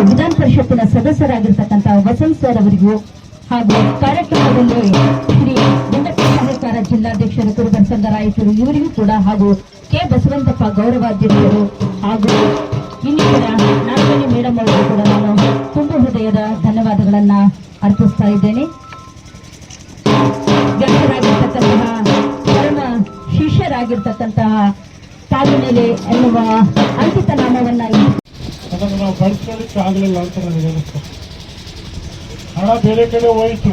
ವಿಧಾನ ಪರಿಷತ್ತಿನ ಸದಸ್ಯರಾಗಿರ್ತಕ್ಕಂಥ ವಸಂತ್ ಸರ್ ಅವರಿಗೂ ಹಾಗೂ ಕಾರ್ಯಕ್ರಮದಲ್ಲಿ ಶ್ರೀ ವೆಂಕಟ ಸಹಕಾರ ಜಿಲ್ಲಾಧ್ಯಕ್ಷರು ಕುರುಬರ ಸಂಘ ರಾಯಚೂರು ಇವರಿಗೂ ಕೂಡ ಹಾಗೂ ಕೆ ಬಸವಂತಪ್ಪ ಗೌರವಾಧ್ಯಕ್ಷರು ಹಾಗೂ ಇನ್ನಿತರ ನಾಲ್ಕನೇ ಮೇಡಮ್ ಅವರಿಗೂ ಕೂಡ ನಾನು ತುಂಬ ಹೃದಯದ ಧನ್ಯವಾದಗಳನ್ನ ಅರ್ಪಿಸ್ತಾ ಇದ್ದೇನೆ. ಗಣ್ಯರಾಗಿರ್ತಕ್ಕಂತಹ ಪರಮ ಶಿಷ್ಯರಾಗಿರ್ತಕ್ಕಂತಹ ತಾಳ್ಮೆಲೆ ಎನ್ನುವ ಅಂಕಿತ ನಾಮವನ್ನ ಅದನ್ನು ನಾವು ಬಳಸ್ಕೊಳ್ಳಿಕ್ಕೆ ಆಗಲಿಲ್ಲ ಅಂತ ನನಗೆ ಅನಿಸ್ತು. ಹಣ ಬೇರೆ ಕಡೆ ಹೋಯಿತು,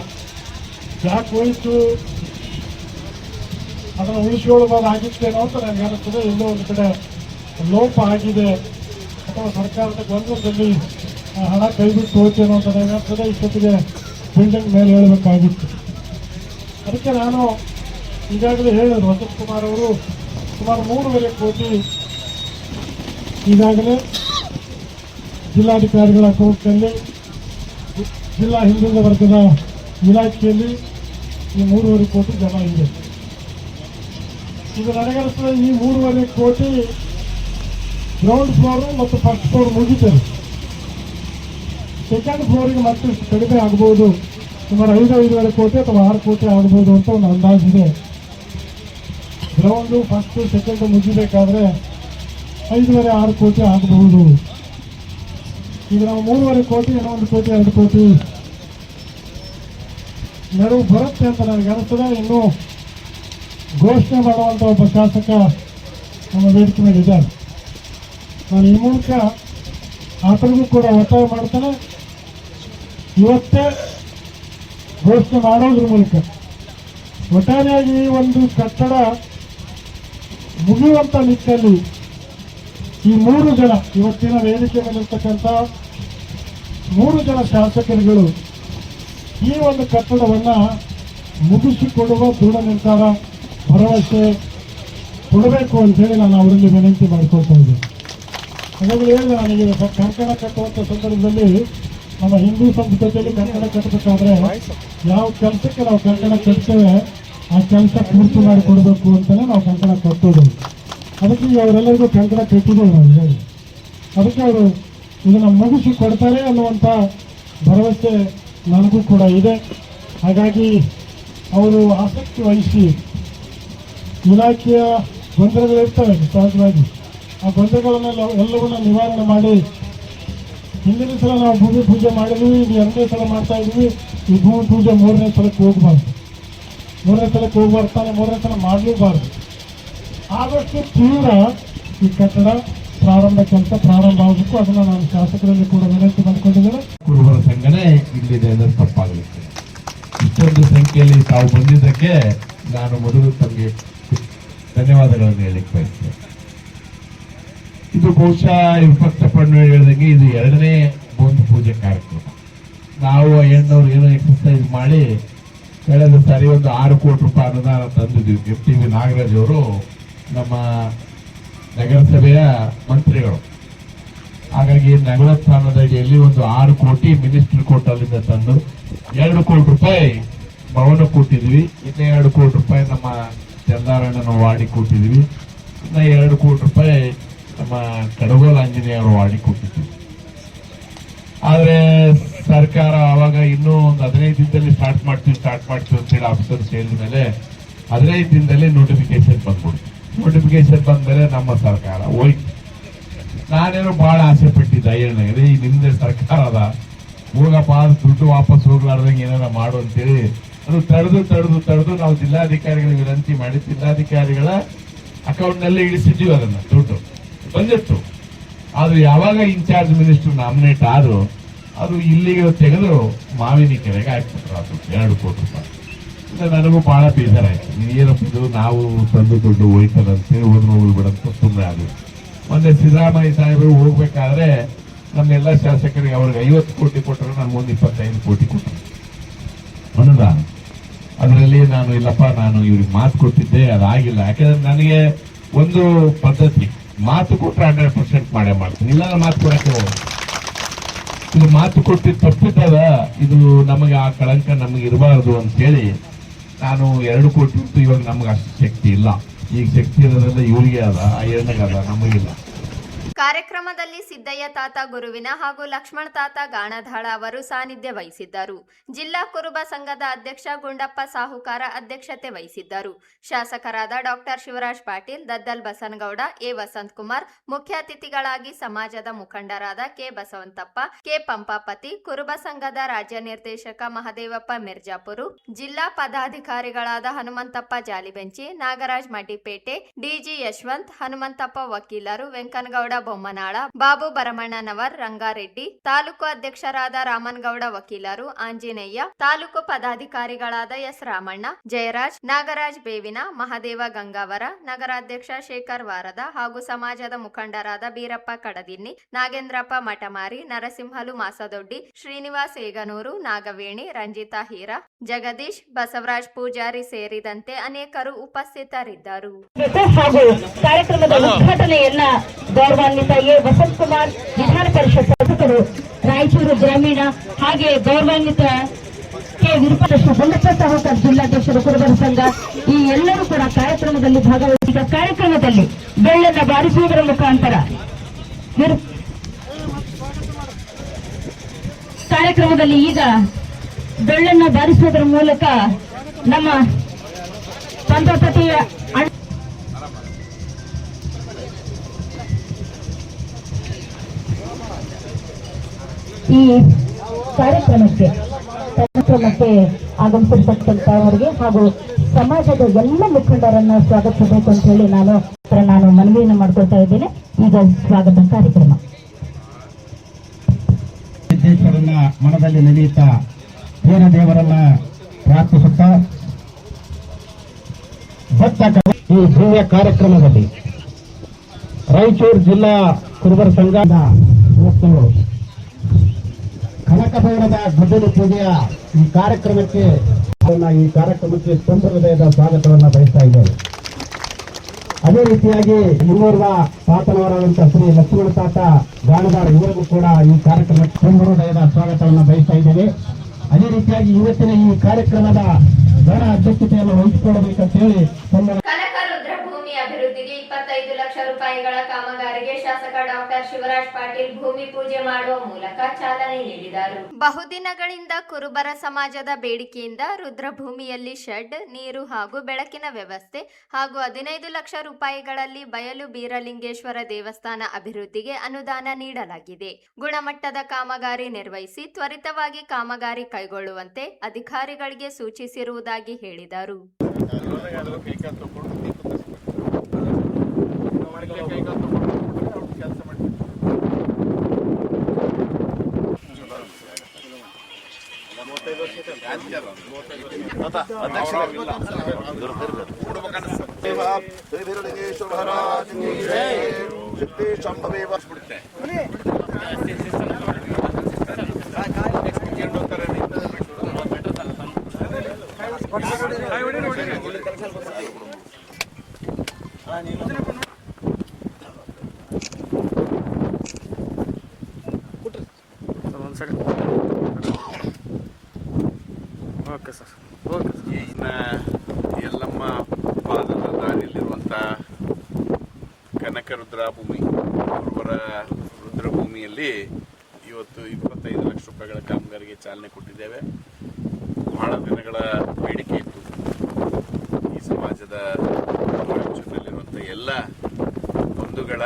ಯಾಕೆ ಹೋಯಿತು ಅದನ್ನು ಉಳಿಸಿಕೊಳ್ಳಬಹುದಾಗಿತ್ತೇನೋ ಅಂತ ನನಗೆ ಅನಿಸ್ತದೆ. ಎಲ್ಲೋ ಒಂದು ಕಡೆ ಲೋಪ ಆಗಿದೆ ಅಥವಾ ಸರ್ಕಾರದ ಗೊಂದಲದಲ್ಲಿ ಹಣ ಕೈಬಿಟ್ಟು ಹೋಯ್ತೇನೋ ಅಂತ ನನಗೆ ಅನಿಸ್ತದೆ. ಇಷ್ಟೊತ್ತಿಗೆ ಬಿಲ್ಡಿಂಗ್ ಮೇಲೆ ಹೇಳಬೇಕಾಗಿತ್ತು. ಅದಕ್ಕೆ ನಾನು ಈಗಾಗಲೇ ಹೇಳಿದ್ರು, ವಸಂತ್ ಕುಮಾರ್ ಅವರು ಸುಮಾರು 3.5 ಕೋಟಿ ಈಗಾಗಲೇ ಜಿಲ್ಲಾಧಿಕಾರಿಗಳ ಅಕೌಂಟ್ನಲ್ಲಿ ಜಿಲ್ಲಾ ಹಿಂದುಳಿದ ವರ್ಗದ ಇಲಾಖೆಯಲ್ಲಿ ಈ 3.5 ಕೋಟಿ ಜಮಾ ಇದೆ. ಇದು ನನಗನ್ನಿಸ್ತದೆ ಈ 3.5 ಕೋಟಿ ಗ್ರೌಂಡ್ ಫ್ಲೋರು ಮತ್ತು ಫಸ್ಟ್ ಫ್ಲೋರ್ ಮುಗಿತಾರೆ. ಸೆಕೆಂಡ್ ಫ್ಲೋರಿಗೆ ಮತ್ತೆ ಕಡಿಮೆ ಆಗ್ಬೋದು, ಸುಮಾರು 5.5 ಕೋಟಿ ಅಥವಾ 6 ಕೋಟಿ ಆಗ್ಬೋದು ಅಂತ ಒಂದು ಅಂದಾಜಿದೆ. ಗ್ರೌಂಡು ಫಸ್ಟು ಸೆಕೆಂಡು ಮುಗಿಬೇಕಾದ್ರೆ 5.5-6 ಕೋಟಿ ಆಗಬಹುದು. ಈಗ ನಾವು 3.5 ಕೋಟಿ, 1 ಕೋಟಿ 2 ಕೋಟಿ ನೆರವು ಬರುತ್ತೆ ಅಂತ ನನಗೆ ಅನಿಸ್ತದೆ. ಇನ್ನೂ ಘೋಷಣೆ ಮಾಡುವಂಥ ಒಬ್ಬ ಶಾಸಕ ನಮ್ಮ ವೇದಿಕೆ ಮೇಲೆ ಇದ್ದಾರೆ. ನಾನು ಈ ಮೂಲಕ ಆತನಿಗೂ ಕೂಡ ಒತ್ತಾಯ ಮಾಡ್ತೇನೆ, ಇವತ್ತೇ ಘೋಷಣೆ ಮಾಡೋದ್ರ ಮೂಲಕ ಒಟ್ಟಾರೆಯಾಗಿ ಒಂದು ಕಟ್ಟಡ ಮುಗಿಯುವಂಥ ನಿಟ್ಟಿನಲ್ಲಿ ಈ 3 ಜನ ಇವತ್ತಿನ ವೇದಿಕೆ ಮೇಲಿರ್ತಕ್ಕಂಥ 3 ಜನ ಶಾಸಕರುಗಳು ಈ ಒಂದು ಕಟ್ಟಡವನ್ನು ಮುಗಿಸಿಕೊಡುವ ದೃಢ ನಿರ್ಧಾರ ಭರವಸೆ ಕೊಡಬೇಕು ಅಂತೇಳಿ ನಾನು ಅವರಲ್ಲಿ ವಿನಂತಿ ಮಾಡಿಕೊಳ್ತಾ ಇದ್ದೇನೆ. ಹಾಗಾಗಿ ಹೇಳಿದೆ, ನನಗೆ ಕಂಕಣ ಕಟ್ಟುವಂಥ ಸಂದರ್ಭದಲ್ಲಿ ನಮ್ಮ ಹಿಂದೂ ಸಂಸ್ಕೃತಿಯಲ್ಲಿ ಕಂಕಣ ಕಟ್ಟಬೇಕಾದ್ರೆ ಯಾವ ಕೆಲಸಕ್ಕೆ ನಾವು ಕಂಕಣ ಕಟ್ತೇವೆ ಆ ಕೆಲಸ ಪೂರ್ತಿ ಮಾಡಿ ಕೊಡಬೇಕು ಅಂತಲೇ ನಾವು ಕಂಕಣ ಕಟ್ಟೋದು. ಅದಕ್ಕೆ ಅವರೆಲ್ಲರಿಗೂ ಕಂಕಣ ಕಟ್ಟಿದ್ದೇವೆ ನಾವು ಹೇಳಿ. ಅದಕ್ಕೆ ಅವರು ಇದನ್ನು ಮುಗಿಸಿ ಕೊಡ್ತಾರೆ ಅನ್ನುವಂಥ ಭರವಸೆ ನನಗೂ ಕೂಡ ಇದೆ. ಹಾಗಾಗಿ ಅವರು ಆಸಕ್ತಿ ವಹಿಸಿ ಇಲಾಖೆಯ ಗೊಂದಲಗಳಿರ್ತವೆ ಸಹಜವಾಗಿ, ಆ ಗೊಂದಲಗಳನ್ನೆಲ್ಲ ಎಲ್ಲವನ್ನ ನಿವಾರಣೆ ಮಾಡಿ, ಹಿಂದಿನ ಸಲ ನಾವು ಭೂಮಿ ಪೂಜೆ ಮಾಡಿದ್ವಿ, ಇದು 2ನೇ ಸಲ ಮಾಡ್ತಾ ಇದ್ವಿ, ಈ ಭೂಮಿ ಪೂಜೆ 3ನೇ ಸಲಕ್ಕೆ ಹೋಗಬಾರ್ದು, 3ನೇ ಸಲಕ್ಕೆ ಹೋಗ್ಬಾರ್ದು, 3ನೇ ಸಲ ಮಾಡಲೇಬಾರ್ದು. ಆದಷ್ಟು ತೀವ್ರ ಈ ಕಟ್ಟಡ ಪ್ರಾರಂಭ ಕೆಲಸ ಪ್ರಾರಂಭ ಆಗಬೇಕು. ಅದನ್ನು ನಾನು ಶಾಸಕರಲ್ಲಿ ಕೂಡ ವಿನಂತಿ ಮಾಡಿಕೊಂಡಿದ್ದೇನೆ. ಕುರುಬರ ಸಂಘನೇ ಇಲ್ಲಿದೆ ಅಂದರೆ ತಪ್ಪಾಗಲಿಕ್ಕೆ. ಇಷ್ಟೊಂದು ಸಂಖ್ಯೆಯಲ್ಲಿ ತಾವು ಬಂದಿದ್ದಕ್ಕೆ ನಾನು ಮೊದಲು ತಮಗೆ ಧನ್ಯವಾದಗಳನ್ನು ಹೇಳಲಿಕ್ಕೆ ಬಯಸ್ತೇನೆ. ಇದು ಬಹುಶಃ ವಿಪಕ್ಷ ಪಣ್ಣು ಹೇಳಿದಂಗೆ ಇದು 2ನೇ ಭೂಮಿ ಪೂಜೆ ಕಾರ್ಯಕ್ರಮ. ನಾವು ಹೆಣ್ಣವ್ರು ಏನೋ ಎಕ್ಸರ್ಸೈಸ್ ಮಾಡಿ ಕಳೆದ ಸಾರಿ ಒಂದು 6 ಕೋಟಿ ರೂಪಾಯಿ ಅನುದಾನ ತಂದಿದ್ವಿ. FTV ನಾಗರಾಜ್ ಅವರು ನಮ್ಮ ನಗರಸಭೆಯ ಮಂತ್ರಿಗಳು. ಹಾಗಾಗಿ ನಗರ ಸ್ಥಾನದ ಅಡಿಯಲ್ಲಿ ಒಂದು 6 ಕೋಟಿ ಮಿನಿಸ್ಟರ್ ಕೋರ್ಟ್ ಅಲ್ಲಿಂದ ತಂದು 2 ಕೋಟಿ ರೂಪಾಯಿ ಭವನ ಕೊಟ್ಟಿದ್ವಿ. ಇನ್ನೂ 2 ಕೋಟಿ ರೂಪಾಯಿ ನಮ್ಮ ಚಂದಾರಣ್ಣನ ವಾಡಿ ಕೊಟ್ಟಿದ್ವಿ. ಇನ್ನು 2 ಕೋಟಿ ರೂಪಾಯಿ ನಮ್ಮ ಕಡಗೋಲ್ ಆಂಜನೇಯವರು ವಾಡಿ ಕೊಟ್ಟಿದ್ವಿ. ಆದರೆ ಸರ್ಕಾರ ಅವಾಗ ಇನ್ನೂ ಒಂದು 15 ದಿನದಲ್ಲಿ ಸ್ಟಾರ್ಟ್ ಮಾಡ್ತೀವಿ ಅಂತೇಳಿ ಆಫೀಸರ್ಸ್ ಹೇಳಿದ ಮೇಲೆ 15 ದಿನದಲ್ಲಿ ನೋಟಿಫಿಕೇಶನ್ ಬಂದ್ಬಿಡ್ತು. ನೋಟಿಫಿಕೇಶನ್ ಬಂದ್ಮೇಲೆ ನಮ್ಮ ಸರ್ಕಾರ ಹೋಯ್ತು. ನಾನೇನೋ ಬಹಳ ಆಸೆ ಪಟ್ಟಿದ್ದೆ, ಈ ನಿಮ್ದೇ ಸರ್ಕಾರ ಅದ, ಹೋಗಪ್ಪ ದುಡ್ಡು ವಾಪಸ್ ಹೋಗ್ಲಾರ್ದಂಗೆ ಏನಾರ ಮಾಡು ಅಂತೇಳಿ ಅದು ತಡೆದು ನಾವು ಜಿಲ್ಲಾಧಿಕಾರಿಗಳಿಗೆ ವಿನಂತಿ ಮಾಡಿ ಜಿಲ್ಲಾಧಿಕಾರಿಗಳ ಅಕೌಂಟ್ ನಲ್ಲಿ ಇಳಿಸಿದ್ವಿ. ಅದನ್ನ ದುಡ್ಡು ಬಂದಿತ್ತು. ಆದ್ರೆ ಯಾವಾಗ ಇನ್ಚಾರ್ಜ್ ಮಿನಿಸ್ಟರ್ ನಾಮಿನೇಟ್ ಆದ್ರು ಅದು ಇಲ್ಲಿಗೆ ತೆಗೆದು ಮಾವಿನ ಕೆರೆಗೆ ಹಾಕ್ಬಿಟ್ರು. ಅದು 2 ಕೋಟಿ ರೂಪಾಯಿ. ನನಗೂ ಬಹಳ ಬೇಜಾರಾಯ್ತು. ಏನಪ್ಪ ನಾವು ತಂದು ದುಡ್ಡು ಹೋಯ್ತದಂತೇಳಿ ಹೋಗ್ಲಿ ಬಿಡಂತ ಸುಮ್ಮನೆ ಆದ್ರು. ಮೊನ್ನೆ ಸಿದ್ದರಾಮಯ್ಯ ಸಾಹೇಬರು ಹೋಗ್ಬೇಕಾದ್ರೆ ನಮ್ಮೆಲ್ಲ ಶಾಸಕರಿಗೆ ಅವ್ರಿಗೆ 50 ಕೋಟಿ ಕೊಟ್ಟರು, ನಾನು ಮುಂದೆ 25 ಕೋಟಿ ಕೊಟ್ಟರು ಅನುದಾನ. ಅದರಲ್ಲಿ ನಾನು ಇಲ್ಲಪ್ಪ ನಾನು ಇವ್ರಿಗೆ ಮಾತು ಕೊಟ್ಟಿದ್ದೆ, ಅದಾಗಿಲ್ಲ. ಯಾಕಂದ್ರೆ ನನಗೆ ಒಂದು ಪದ್ಧತಿ, ಮಾತು ಕೊಟ್ಟರೆ 100% ಮಾಡೇ ಮಾಡ್ತೀನಿ, ಇಲ್ಲ ಮಾತು ಕೊಡಕ್ಕೆ ಹೋಗೋದು. ಇದು ಮಾತು ಕೊಟ್ಟಿದ್ದು ತಪ್ಪಿದ್ದದ, ಇದು ನಮಗೆ ಆ ಕಳಂಕ ನಮಗೆ ಇರಬಾರದು ಅಂತೇಳಿ ನಾನು 2 ಕೋಟಿ ಇತ್ತು. ಇವಾಗ ನಮ್ಗೆ ಅಷ್ಟು ಶಕ್ತಿ ಇಲ್ಲ. ಈಗ ಶಕ್ತಿ ಇರೋದ್ರಿಂದ ಇವರಿಗೆ ಅದ, ಅಯ್ಯಣ್ಣಗದ, ನಮಗಿಲ್ಲ. ಕಾರ್ಯಕ್ರಮದಲ್ಲಿ ಸಿದ್ದಯ್ಯ ತಾತ ಗುರುವಿನ ಹಾಗೂ ಲಕ್ಷ್ಮಣ ತಾತ ಗಾಣಧಾಳ ಅವರು ಸಾನ್ನಿಧ್ಯ ವಹಿಸಿದ್ದರು. ಜಿಲ್ಲಾ ಕುರುಬ ಸಂಘದ ಅಧ್ಯಕ್ಷ ಗುಂಡಪ್ಪ ಸಾಹುಕಾರ ಅಧ್ಯಕ್ಷತೆ ವಹಿಸಿದ್ದರು. ಶಾಸಕರಾದ ಡಾಕ್ಟರ್ ಶಿವರಾಜ್ ಪಾಟೀಲ್, ದದ್ದಲ್ ಬಸನಗೌಡ, ಎ ವಸಂತಕುಮಾರ್, ಮುಖ್ಯ ಅತಿಥಿಗಳಾಗಿ ಸಮಾಜದ ಮುಖಂಡರಾದ ಕೆ ಬಸವಂತಪ್ಪ, ಕೆ ಪಂಪಾಪತಿ, ಕುರುಬ ಸಂಘದ ರಾಜ್ಯ ನಿರ್ದೇಶಕ ಮಹದೇವಪ್ಪ ಮಿರ್ಜಾಪುರು, ಜಿಲ್ಲಾ ಪದಾಧಿಕಾರಿಗಳಾದ ಹನುಮಂತಪ್ಪ ಜಾಲಿಬೆಂಚಿ, ನಾಗರಾಜ್ ಮಡ್ಡಿಪೇಟೆ, ಡಿಜಿ ಯಶವಂತ್, ಹನುಮಂತಪ್ಪ ವಕೀಲರು, ವೆಂಕನಗೌಡ ಬೊಮ್ಮನಾಳ, ಬಾಬು ಬರಮಣ್ಣನವರ್, ರಂಗಾರೆಡ್ಡಿ, ತಾಲೂಕು ಅಧ್ಯಕ್ಷರಾದ ರಾಮನಗೌಡ ವಕೀಲರು, ಆಂಜನೇಯ, ತಾಲೂಕು ಪದಾಧಿಕಾರಿಗಳಾದ ಎಸ್ ರಾಮಣ್ಣ, ಜಯರಾಜ್, ನಾಗರಾಜ್ ಬೇವಿನ, ಮಹದೇವ ಗಂಗಾವರ, ನಗರಾಧ್ಯಕ್ಷ ಶೇಖರ್ ವಾರದ ಹಾಗೂ ಸಮಾಜದ ಮುಖಂಡರಾದ ಬೀರಪ್ಪ ಕಡದಿನ್ನಿ, ನಾಗೇಂದ್ರಪ್ಪ ಮಠಮಾರಿ, ನರಸಿಂಹಲು ಮಾಸದೊಡ್ಡಿ, ಶ್ರೀನಿವಾಸ್ ಏಗನೂರು, ನಾಗವೇಣಿ, ರಂಜಿತಾ ಹೀರಾ, ಜಗದೀಶ್, ಬಸವರಾಜ್ ಪೂಜಾರಿ ಸೇರಿದಂತೆ ಅನೇಕರು ಉಪಸ್ಥಿತರಿದ್ದರು. ಹಾಗೂ ಕಾರ್ಯಕ್ರಮದ ಉದ್ಘಾಟನೆಯನ್ನ ಗೌರವಾನ್ವಿತ ಎ ವಸಂತಕುಮಾರ್, ವಿಧಾನ ಪರಿಷತ್ ಸದಸ್ಯರು, ರಾಯಚೂರು ಗ್ರಾಮೀಣ, ಹಾಗೆ ಗೌರವಾನ್ವಿತ ಕೆ ವಿರೂಪಾಕ್ಷ ಗುಂಡಪ್ಪ ಸಾಹುಕಾರ ಜಿಲ್ಲಾಧ್ಯಕ್ಷರು ಕುರುಬರ ಸಂಘ, ಈ ಎಲ್ಲರೂ ಕೂಡ ಕಾರ್ಯಕ್ರಮದಲ್ಲಿ ಭಾಗವಹಿಸಿದ ಕಾರ್ಯಕ್ರಮದಲ್ಲಿ ಬೆಳ್ಳನ್ನ ಬಾರಿಸುವುದರ ಮುಖಾಂತರ ಕಾರ್ಯಕ್ರಮದಲ್ಲಿ ಈಗ ಬೆಳ್ಳನ್ನ ಬಾರಿಸುವುದರ ಮೂಲಕ ನಮ್ಮ ಪಂಪಾಪತಿಯ ಈ ಕಾರ್ಯಕ್ರಮಕ್ಕೆ ಆಗಮಿಸಿರ್ತಕ್ಕಂಥವರಿಗೆ ಹಾಗೂ ಸಮಾಜದ ಎಲ್ಲ ಮುಖಂಡರನ್ನ ಸ್ವಾಗತಿಸಬೇಕು ಅಂತ ಹೇಳಿ ನಾನು ಮನವಿಯನ್ನು ಮಾಡ್ಕೊಳ್ತಾ ಇದ್ದೇನೆ. ಈಗ ಸ್ವಾಗತ ಕಾರ್ಯಕ್ರಮ ಸಿದ್ದೇಶ್ವರನ ಮನದಲ್ಲಿ ನೆನೆಯುತ್ತಾ ದೇವರನ್ನ ಪ್ರಾರ್ಥಿಸುತ್ತಾ ಈ ಭವ್ಯ ಕಾರ್ಯಕ್ರಮದಲ್ಲಿ ರಾಯಚೂರು ಜಿಲ್ಲಾ ಕುರುಬರ ಸಂಘದ ಇವತ್ತು ಕನಕಭವನದ ಗುದ್ದಲಿ ಪೂಜೆಯ ಈ ಕಾರ್ಯಕ್ರಮಕ್ಕೆ ತುಂಬ ಹೃದಯದ ಸ್ವಾಗತವನ್ನು ಬಯಸ್ತಾ ಇದ್ದೇವೆ. ಅದೇ ರೀತಿಯಾಗಿ ಇನ್ನೋರ್ವ ತಾತನವರಾದಂತಹ ಶ್ರೀ ಲಕ್ಷ್ಮಣ ತಾತ ಗಾಣದಾರ್ ಇವರಿಗೂ ಕೂಡ ಈ ಕಾರ್ಯಕ್ರಮಕ್ಕೆ ತುಂಬ ಹೃದಯದ ಸ್ವಾಗತವನ್ನು ಬಯಸ್ತಾ ಇದ್ದೇವೆ. ಅದೇ ರೀತಿಯಾಗಿ ಇವತ್ತಿನ ಈ ಕಾರ್ಯಕ್ರಮದ ಗಣ ಅಧ್ಯಕ್ಷತೆಯನ್ನು ವಹಿಸಿಕೊಳ್ಳಬೇಕಂತ ಹೇಳಿ ಕನಕ ರುದ್ರಭೂಮಿ ಅಭಿವೃದ್ಧಿಗೆ 25 ಲಕ್ಷ ರೂಪಾಯಿಗಳ ಕಾಮಗಾರಿಗೆ ಶಾಸಕ ಡಾಕ್ಟರ್ ಶಿವರಾಜ್ ಪಾಟೀಲ್ ಭೂಮಿ ಪೂಜೆ ಮಾಡುವ ಮೂಲಕ ಚಾಲನೆ ನೀಡಿದರು. ಬಹುದಿನಗಳಿಂದ ಕುರುಬರ ಸಮಾಜದ ಬೇಡಿಕೆಯಿಂದ ರುದ್ರಭೂಮಿಯಲ್ಲಿ ಶೆಡ್, ನೀರು ಹಾಗೂ ಬೆಳಕಿನ ವ್ಯವಸ್ಥೆ ಹಾಗೂ 15 ಲಕ್ಷ ರೂಪಾಯಿಗಳಲ್ಲಿ ಬಯಲು ಬೀರಲಿಂಗೇಶ್ವರ ದೇವಸ್ಥಾನ ಅಭಿವೃದ್ಧಿಗೆ ಅನುದಾನ ನೀಡಲಾಗಿದೆ. ಗುಣಮಟ್ಟದ ಕಾಮಗಾರಿ ನಿರ್ವಹಿಸಿ ತ್ವರಿತವಾಗಿ ಕಾಮಗಾರಿ ಕೈಗೊಳ್ಳುವಂತೆ ಅಧಿಕಾರಿಗಳಿಗೆ ಸೂಚಿಸಿರುವುದಾಗಿ ಹೇಳಿದರು. ಯಲ್ಲಮ್ಮ ಪಾದದ ದಾರಿಯಲ್ಲಿರುವಂಥ ಕನಕ ರುದ್ರಭೂಮಿ ಕುರುಬರ ರುದ್ರಭೂಮಿಯಲ್ಲಿ ಇವತ್ತು 25 ಲಕ್ಷ ರೂಪಾಯಿಗಳ ಕಾಮಗಾರಿಗೆ ಚಾಲನೆ ಕೊಟ್ಟಿದ್ದೇವೆ. ಬಹಳ ದಿನಗಳ ಬೇಡಿಕೆ ಇತ್ತು. ಈ ಸಮಾಜದ ರಾಜ್ಯದಲ್ಲಿರುವಂಥ ಎಲ್ಲ ಬಂಧುಗಳ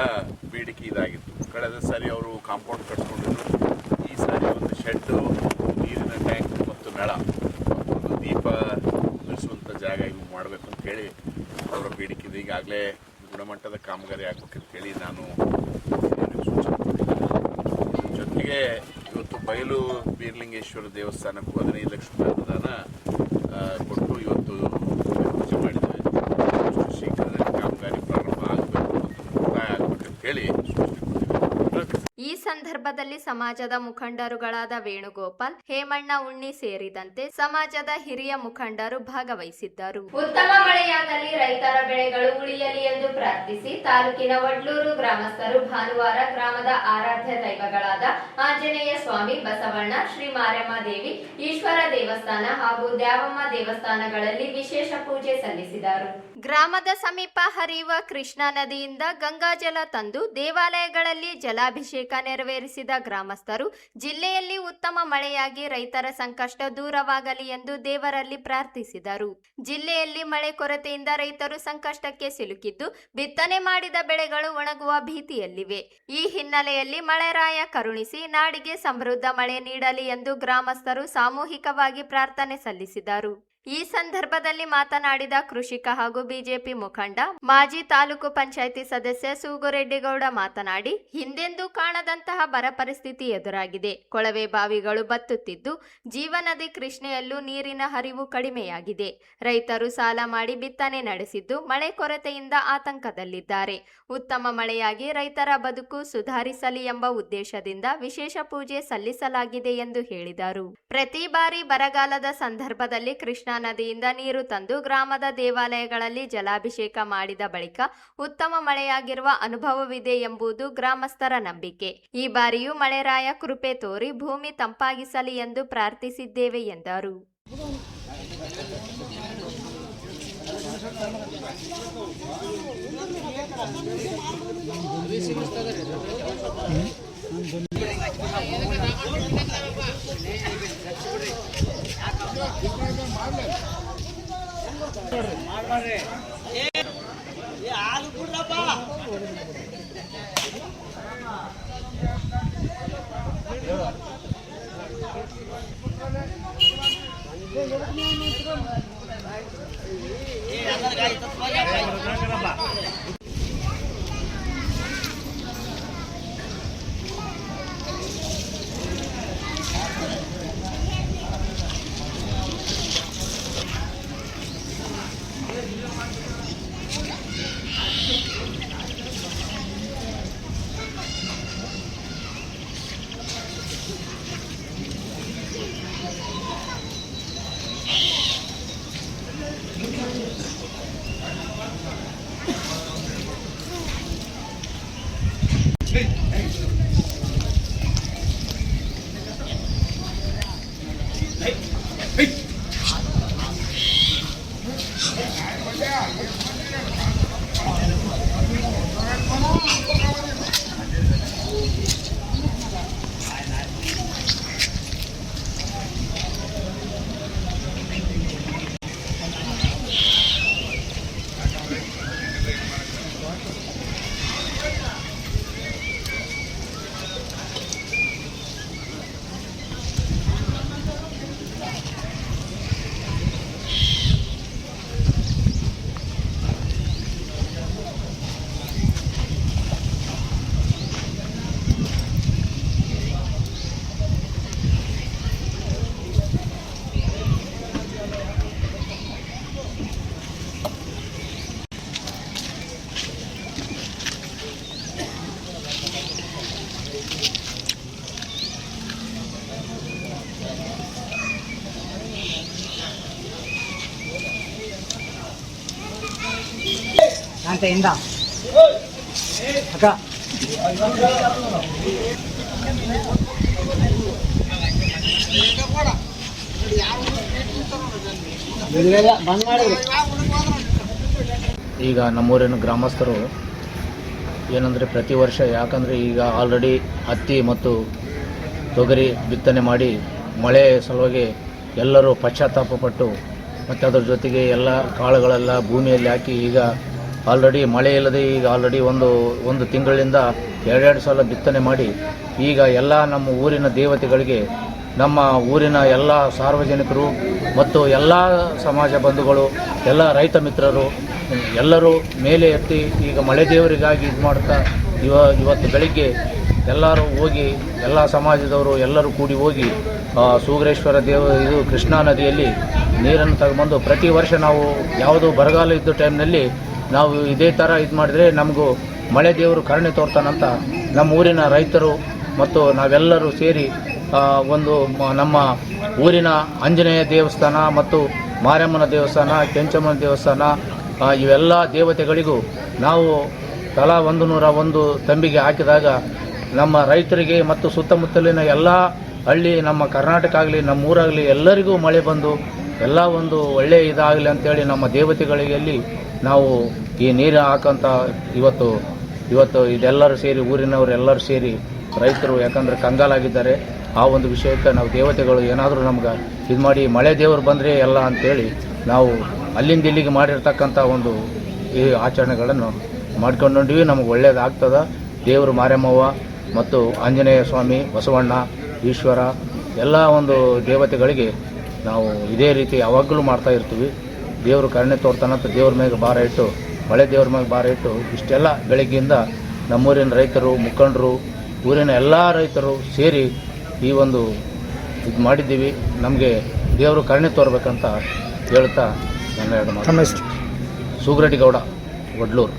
ಬೇಡಿಕೆ ಇದಾಗಿತ್ತು. ಕಳೆದ ಸಾರಿ ಅವರು ಕಾಂಪೌಂಡ್ ಕಟ್ಕೊಂಡಿದ್ರು. ಈ ಸಾರಿ ಒಂದು ಶೆಡ್ಡು ದೀಪ ಉಳಿಸುವಂಥ ಜಾಗ ಇವು ಮಾಡಬೇಕು ಅಂತೇಳಿ ಅವರ ಬೇಡಿಕೆ ಇದೆ. ಈಗಾಗಲೇ ಗುಣಮಟ್ಟದ ಕಾಮಗಾರಿ ಆಗ್ಬೇಕಂತೇಳಿ ನಾನು ಸೂಚನೆ ಕೊಟ್ಟಿದ್ದೇನೆ. ಜೊತೆಗೆ ಇವತ್ತು ಬಯಲು ಬೀರಲಿಂಗೇಶ್ವರ ದೇವಸ್ಥಾನಕ್ಕೂ 15 ಲಕ್ಷ ರೂಪಾಯಿ ಅನುದಾನ ಕೊಟ್ಟು ಇವತ್ತು ಪೂಜೆ ಮಾಡಿದ್ದೇವೆ. ಶೀಘ್ರದಲ್ಲಿ ಕಾಮಗಾರಿ ಪ್ರಾರಂಭ ಆಗಬೇಕು ಮತ್ತು ಮುಕ್ತಾಯ ಆಗಬೇಕಂತೇಳಿ ಸೂಚನೆ ಕೊಟ್ಟಿದ್ದೇವೆ. ಈ ಸಂದರ್ಭದಲ್ಲಿ ಸಮಾಜದ ಮುಖಂಡರುಗಳಾದ ವೇಣುಗೋಪಾಲ್, ಹೇಮಣ್ಣ ಉಣ್ಣಿ ಸೇರಿದಂತೆ ಸಮಾಜದ ಹಿರಿಯ ಮುಖಂಡರು ಭಾಗವಹಿಸಿದ್ದರು. ಉತ್ತಮ ಮಳೆಯಾದಲ್ಲಿ ರೈತರ ಬೆಳೆಗಳು ಉಳಿಯಲಿ ಎಂದು ಪ್ರಾರ್ಥಿಸಿ ತಾಲೂಕಿನ ವಡ್ಲೂರು ಗ್ರಾಮಸ್ಥರು ಭಾನುವಾರ ಗ್ರಾಮದ ಆರಾಧ್ಯ ದೈವಗಳಾದ ಆಂಜನೇಯ ಸ್ವಾಮಿ, ಬಸವಣ್ಣ, ಶ್ರೀ ಮಾರಮ್ಮ ದೇವಿ, ಈಶ್ವರ ದೇವಸ್ಥಾನ ಹಾಗೂ ದ್ಯಾವಮ್ಮ ದೇವಸ್ಥಾನಗಳಲ್ಲಿ ವಿಶೇಷ ಪೂಜೆ ಸಲ್ಲಿಸಿದರು. ಗ್ರಾಮದ ಸಮೀಪ ಹರಿಯುವ ಕೃಷ್ಣಾ ನದಿಯಿಂದ ಗಂಗಾಜಲ ತಂದು ದೇವಾಲಯಗಳಲ್ಲಿ ಜಲಾಭಿಷೇಕ ನೆರವೇರಿಸಿದ ಗ್ರಾಮಸ್ಥರು ಜಿಲ್ಲೆಯಲ್ಲಿ ಉತ್ತಮ ಮಳೆಯಾಗಿ ರೈತರ ಸಂಕಷ್ಟ ದೂರವಾಗಲಿ ಎಂದು ದೇವರಲ್ಲಿ ಪ್ರಾರ್ಥಿಸಿದರು. ಜಿಲ್ಲೆಯಲ್ಲಿ ಮಳೆ ಕೊರತೆಯಿಂದ ರೈತರು ಸಂಕಷ್ಟಕ್ಕೆ ಸಿಲುಕಿದ್ದು ಬಿತ್ತನೆ ಮಾಡಿದ ಬೆಳೆಗಳು ಒಣಗುವ ಭೀತಿಯಲ್ಲಿವೆ. ಈ ಹಿನ್ನೆಲೆಯಲ್ಲಿ ಮಳೆರಾಯ ಕರುಣಿಸಿ ನಾಡಿಗೆ ಸಮೃದ್ಧ ಮಳೆ ನೀಡಲಿ ಎಂದು ಗ್ರಾಮಸ್ಥರು ಸಾಮೂಹಿಕವಾಗಿ ಪ್ರಾರ್ಥನೆ ಸಲ್ಲಿಸಿದರು. ಈ ಸಂದರ್ಭದಲ್ಲಿ ಮಾತನಾಡಿದ ಕೃಷಿಕ ಹಾಗೂ ಬಿಜೆಪಿ ಮುಖಂಡ ಮಾಜಿ ತಾಲೂಕು ಪಂಚಾಯಿತಿ ಸದಸ್ಯ ಸೂಗುರೆಡ್ಡಿಗೌಡ ಮಾತನಾಡಿ, ಹಿಂದೆಂದೂ ಕಾಣದಂತಹ ಬರ ಪರಿಸ್ಥಿತಿ ಎದುರಾಗಿದೆ. ಕೊಳವೆ ಬಾವಿಗಳು ಬತ್ತುತ್ತಿದ್ದು ಜೀವನದಿ ಕೃಷ್ಣೆಯಲ್ಲೂ ನೀರಿನ ಹರಿವು ಕಡಿಮೆಯಾಗಿದೆ. ರೈತರು ಸಾಲ ಮಾಡಿ ಬಿತ್ತನೆ ನಡೆಸಿದ್ದು ಮಳೆ ಕೊರತೆಯಿಂದ ಆತಂಕದಲ್ಲಿದ್ದಾರೆ. ಉತ್ತಮ ಮಳೆಯಾಗಿ ರೈತರ ಬದುಕು ಸುಧಾರಿಸಲಿ ಎಂಬ ಉದ್ದೇಶದಿಂದ ವಿಶೇಷ ಪೂಜೆ ಸಲ್ಲಿಸಲಾಗಿದೆ ಎಂದು ಹೇಳಿದರು. ಪ್ರತಿ ಬಾರಿ ಬರಗಾಲದ ಸಂದರ್ಭದಲ್ಲಿ ಕೃಷ್ಣಾ ನದಿಯಿಂದ ನೀರು ತಂದು ಗ್ರಾಮದ ದೇವಾಲಯಗಳಲ್ಲಿ ಜಲಾಭಿಷೇಕ ಮಾಡಿದ ಬಳಿಕ ಉತ್ತಮ ಮಳೆಯಾಗಿರುವ ಅನುಭವವಿದೆ ಎಂಬುದು ಗ್ರಾಮಸ್ಥರ ನಂಬಿಕೆ. ಈ ಬಾರಿಯೂ ಮಳೆರಾಯ ಕೃಪೆ ತೋರಿ ಭೂಮಿ ತಂಪಾಗಿಸಲಿ ಎಂದು ಪ್ರಾರ್ಥಿಸಿದ್ದೇವೆ ಎಂದರು. ಈಗ ನಮ್ಮೂರಿನ ಗ್ರಾಮಸ್ಥರು ಏನಂದರೆ ಪ್ರತಿ ವರ್ಷ, ಯಾಕಂದರೆ ಈಗ ಆಲ್ರೆಡಿ ಹತ್ತಿ ಮತ್ತು ತೊಗರಿ ಬಿತ್ತನೆ ಮಾಡಿ ಮಳೆ ಸಲುವಾಗಿ ಎಲ್ಲರೂ ಪಶ್ಚಾತ್ತಾಪಪಟ್ಟು ಮತ್ತು ಅದರ ಜೊತೆಗೆ ಎಲ್ಲ ಕಾಳುಗಳೆಲ್ಲ ಭೂಮಿಯಲ್ಲಿ ಹಾಕಿ ಈಗ ಆಲ್ರೆಡಿ ಮಳೆ ಇಲ್ಲದೆ ಈಗ ಆಲ್ರೆಡಿ ಒಂದು ತಿಂಗಳಿಂದ 2 ಸಲ ಬಿತ್ತನೆ ಮಾಡಿ ಈಗ ಎಲ್ಲ ನಮ್ಮ ಊರಿನ ದೇವತೆಗಳಿಗೆ ನಮ್ಮ ಊರಿನ ಎಲ್ಲ ಸಾರ್ವಜನಿಕರು ಮತ್ತು ಎಲ್ಲ ಸಮಾಜ ಬಂಧುಗಳು, ಎಲ್ಲ ರೈತ ಮಿತ್ರರು ಎಲ್ಲರೂ ಮೇಲೆ ಎತ್ತಿ ಈಗ ಮಳೆ ದೇವರಿಗಾಗಿ ಇದು ಮಾಡ್ತಾ ಇವತ್ತು ಬೆಳಿಗ್ಗೆ ಎಲ್ಲರೂ ಹೋಗಿ ಎಲ್ಲ ಸಮಾಜದವರು ಎಲ್ಲರೂ ಕೂಡಿ ಹೋಗಿ ಸೂಗರೇಶ್ವರ ಇದು ಕೃಷ್ಣಾ ನದಿಯಲ್ಲಿ ನೀರನ್ನು ತಗೊಂಬಂದು ಪ್ರತಿ ವರ್ಷ ನಾವು ಯಾವುದು ಬರಗಾಲ ಇದ್ದ ಟೈಮ್ನಲ್ಲಿ ನಾವು ಇದೇ ಥರ ಇದು ಮಾಡಿದರೆ ನಮಗೂ ಮಳೆ ದೇವರು ಕರುಣೆ ತೋರ್ತಾನಂತ ನಮ್ಮ ಊರಿನ ರೈತರು ಮತ್ತು ನಾವೆಲ್ಲರೂ ಸೇರಿ ಒಂದು ನಮ್ಮ ಊರಿನ ಆಂಜನೇಯ ದೇವಸ್ಥಾನ ಮತ್ತು ಮಾರಮ್ಮನ ದೇವಸ್ಥಾನ, ಕೆಂಚಮ್ಮನ ದೇವಸ್ಥಾನ ಇವೆಲ್ಲ ದೇವತೆಗಳಿಗೂ ನಾವು ತಲಾ 101 ತಂಬಿಗೆ ಹಾಕಿದಾಗ ನಮ್ಮ ರೈತರಿಗೆ ಮತ್ತು ಸುತ್ತಮುತ್ತಲಿನ ಎಲ್ಲ ಹಳ್ಳಿ, ನಮ್ಮ ಕರ್ನಾಟಕ ಆಗಲಿ ನಮ್ಮ ಊರಾಗಲಿ ಎಲ್ಲರಿಗೂ ಮಳೆ ಬಂದು ಎಲ್ಲ ಒಂದು ಒಳ್ಳೆಯ ಇದಾಗಲಿ ಅಂತೇಳಿ ನಮ್ಮ ದೇವತೆಗಳಿಗೆ ನಾವು ಈ ನೀರು ಹಾಕೋಂಥ ಇವತ್ತು ಇದೆಲ್ಲರೂ ಸೇರಿ ಊರಿನವರು ಎಲ್ಲರೂ ಸೇರಿ ರೈತರು ಯಾಕಂದರೆ ಕಂಗಾಲಾಗಿದ್ದಾರೆ. ಆ ಒಂದು ವಿಷಯಕ್ಕೆ ನಾವು ದೇವತೆಗಳು ಏನಾದರೂ ನಮ್ಗೆ ಇದು ಮಾಡಿ ಮಳೆ ದೇವರು ಬಂದರೆ ಎಲ್ಲ ಅಂಥೇಳಿ ನಾವು ಅಲ್ಲಿಂದ ಇಲ್ಲಿಗೆ ಮಾಡಿರ್ತಕ್ಕಂಥ ಒಂದು ಈ ಆಚರಣೆಗಳನ್ನು ಮಾಡ್ಕೊಂಡ್ವಿ. ನಮಗೆ ಒಳ್ಳೆಯದಾಗ್ತದೆ. ದೇವರು ಮಾರಮ್ಮವ್ವ ಮತ್ತು ಆಂಜನೇಯ ಸ್ವಾಮಿ, ಬಸವಣ್ಣ, ಈಶ್ವರ ಎಲ್ಲ ಒಂದು ದೇವತೆಗಳಿಗೆ ನಾವು ಇದೇ ರೀತಿ ಯಾವಾಗಲೂ ಮಾಡ್ತಾ ಇರ್ತೀವಿ. ದೇವರು ಕರುಣೆ ತೋರ್ತಾನಂತ ದೇವ್ರ ಮೇಲೆ ಭಾರ ಇಟ್ಟು, ಮಳೆ ದೇವ್ರ ಮೇಲೆ ಭಾರ ಇಟ್ಟು ಇಷ್ಟೆಲ್ಲ ಬೆಳಗ್ಗೆಯಿಂದ ನಮ್ಮೂರಿನ ರೈತರು, ಮುಖಂಡರು, ಊರಿನ ಎಲ್ಲ ರೈತರು ಸೇರಿ ಈ ಒಂದು ಇದು ಮಾಡಿದ್ದೀವಿ. ನಮಗೆ ದೇವರು ಕರುಣೆ ತೋರ್ಬೇಕಂತ ಹೇಳ್ತಾ ನನ್ನ 2 ಮಾತು. ಸೂಗರಡಿಗೌಡ, ವಡ್ಲೂರು.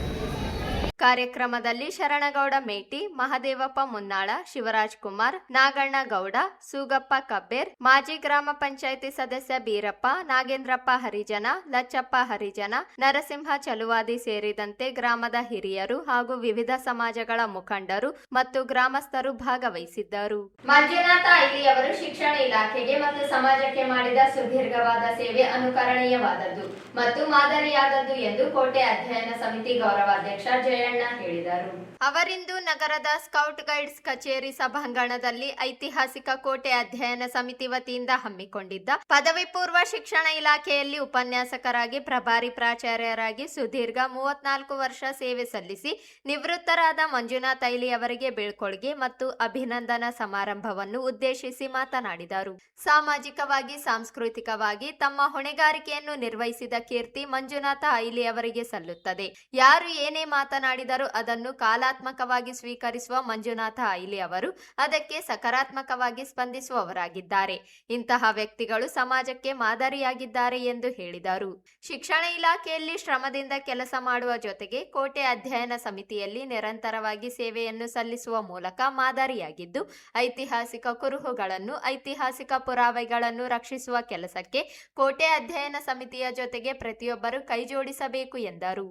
ಕಾರ್ಯಕ್ರಮದಲ್ಲಿ ಶರಣಗೌಡ ಮೇಟಿ, ಮಹದೇವಪ್ಪ ಮುನ್ನಾಳ, ಶಿವರಾಜ್ ಕುಮಾರ್, ನಾಗಣ್ಣ ಗೌಡ, ಸೂಗಪ್ಪ ಕಬ್ಬೇರ್, ಮಾಜಿ ಗ್ರಾಮ ಪಂಚಾಯಿತಿ ಸದಸ್ಯ ಬೀರಪ್ಪ, ನಾಗೇಂದ್ರಪ್ಪ ಹರಿಜನ, ಲಚ್ಚಪ್ಪ ಹರಿಜನ, ನರಸಿಂಹ ಚಲುವಾದಿ ಸೇರಿದಂತೆ ಗ್ರಾಮದ ಹಿರಿಯರು ಹಾಗೂ ವಿವಿಧ ಸಮಾಜಗಳ ಮುಖಂಡರು ಮತ್ತು ಗ್ರಾಮಸ್ಥರು ಭಾಗವಹಿಸಿದ್ದರು. ಮಂಜುನಾಥ ಐಲಿಯವರು ಶಿಕ್ಷಣ ಇಲಾಖೆಗೆ ಮತ್ತು ಸಮಾಜಕ್ಕೆ ಮಾಡಿದ ಸುದೀರ್ಘವಾದ ಸೇವೆ ಅನುಕರಣೀಯವಾದದ್ದು ಮತ್ತು ಮಾದರಿಯಾದದ್ದು ಎಂದು ಕೋಟೆ ಅಧ್ಯಯನ ಸಮಿತಿ ಗೌರವಾಧ್ಯಕ್ಷ ಜಯಣ್ಣ ಹೇಳಿದರು. ಅವರಿಂದು ನಗರದ ಸ್ಕೌಟ್ ಗೈಡ್ಸ್ ಕಚೇರಿ ಸಭಾಂಗಣದಲ್ಲಿ ಐತಿಹಾಸಿಕ ಕೋಟೆ ಅಧ್ಯಯನ ಸಮಿತಿ ವತಿಯಿಂದ ಹಮ್ಮಿಕೊಂಡಿದ್ದ ಪದವಿ ಪೂರ್ವ ಶಿಕ್ಷಣ ಇಲಾಖೆಯಲ್ಲಿ ಉಪನ್ಯಾಸಕರಾಗಿ ಪ್ರಭಾರಿ ಪ್ರಾಚಾರ್ಯರಾಗಿ ಸುದೀರ್ಘ 34 ವರ್ಷ ಸೇವೆ ಸಲ್ಲಿಸಿ ನಿವೃತ್ತರಾದ ಮಂಜುನಾಥ ಐಲಿ ಅವರಿಗೆ ಬೀಳ್ಕೊಡುಗೆ ಮತ್ತು ಅಭಿನಂದನಾ ಸಮಾರಂಭವನ್ನು ಉದ್ದೇಶಿಸಿ ಮಾತನಾಡಿದರು. ಸಾಮಾಜಿಕವಾಗಿ, ಸಾಂಸ್ಕೃತಿಕವಾಗಿ ತಮ್ಮ ಹೊಣೆಗಾರಿಕೆಯನ್ನು ನಿರ್ವಹಿಸಿದ ಕೀರ್ತಿ ಮಂಜುನಾಥ ಐಲಿ ಅವರಿಗೆ ಸಲ್ಲುತ್ತದೆ. ಯಾರು ಏನೇ ಮಾತನಾಡಿದರೂ ಅದನ್ನು ಕಾಲಾತ್ಮಕವಾಗಿ ಸ್ವೀಕರಿಸುವ ಮಂಜುನಾಥ ಐಲಿ ಅವರು ಅದಕ್ಕೆ ಸಕಾರಾತ್ಮಕವಾಗಿ ಸ್ಪಂದಿಸುವವರಾಗಿದ್ದಾರೆ. ಇಂತಹ ವ್ಯಕ್ತಿಗಳು ಸಮಾಜಕ್ಕೆ ಮಾದರಿಯಾಗಿದ್ದಾರೆ ಎಂದು ಹೇಳಿದರು. ಶಿಕ್ಷಣ ಇಲಾಖೆಯಲ್ಲಿ ಶ್ರಮದಿಂದ ಕೆಲಸ ಮಾಡುವ ಜೊತೆಗೆ ಕೋಟೆ ಅಧ್ಯಯನ ಸಮಿತಿಯಲ್ಲಿ ನಿರಂತರವಾಗಿ ಸೇವೆಯನ್ನು ಸಲ್ಲಿಸುವ ಮೂಲಕ ಮಾದರಿಯಾಗಿದ್ದು, ಐತಿಹಾಸಿಕ ಕುರುಹುಗಳನ್ನು, ಐತಿಹಾಸಿಕ ಪುರಾವೆಗಳನ್ನು ರಕ್ಷಿಸುವ ಕೆಲಸಕ್ಕೆ ಕೋಟೆ ಅಧ್ಯಯನ ಸಮಿತಿಯ ಜೊತೆಗೆ ಪ್ರತಿಯೊಬ್ಬರು ಕೈಜೋಡಿಸಬೇಕು ಎಂದರು.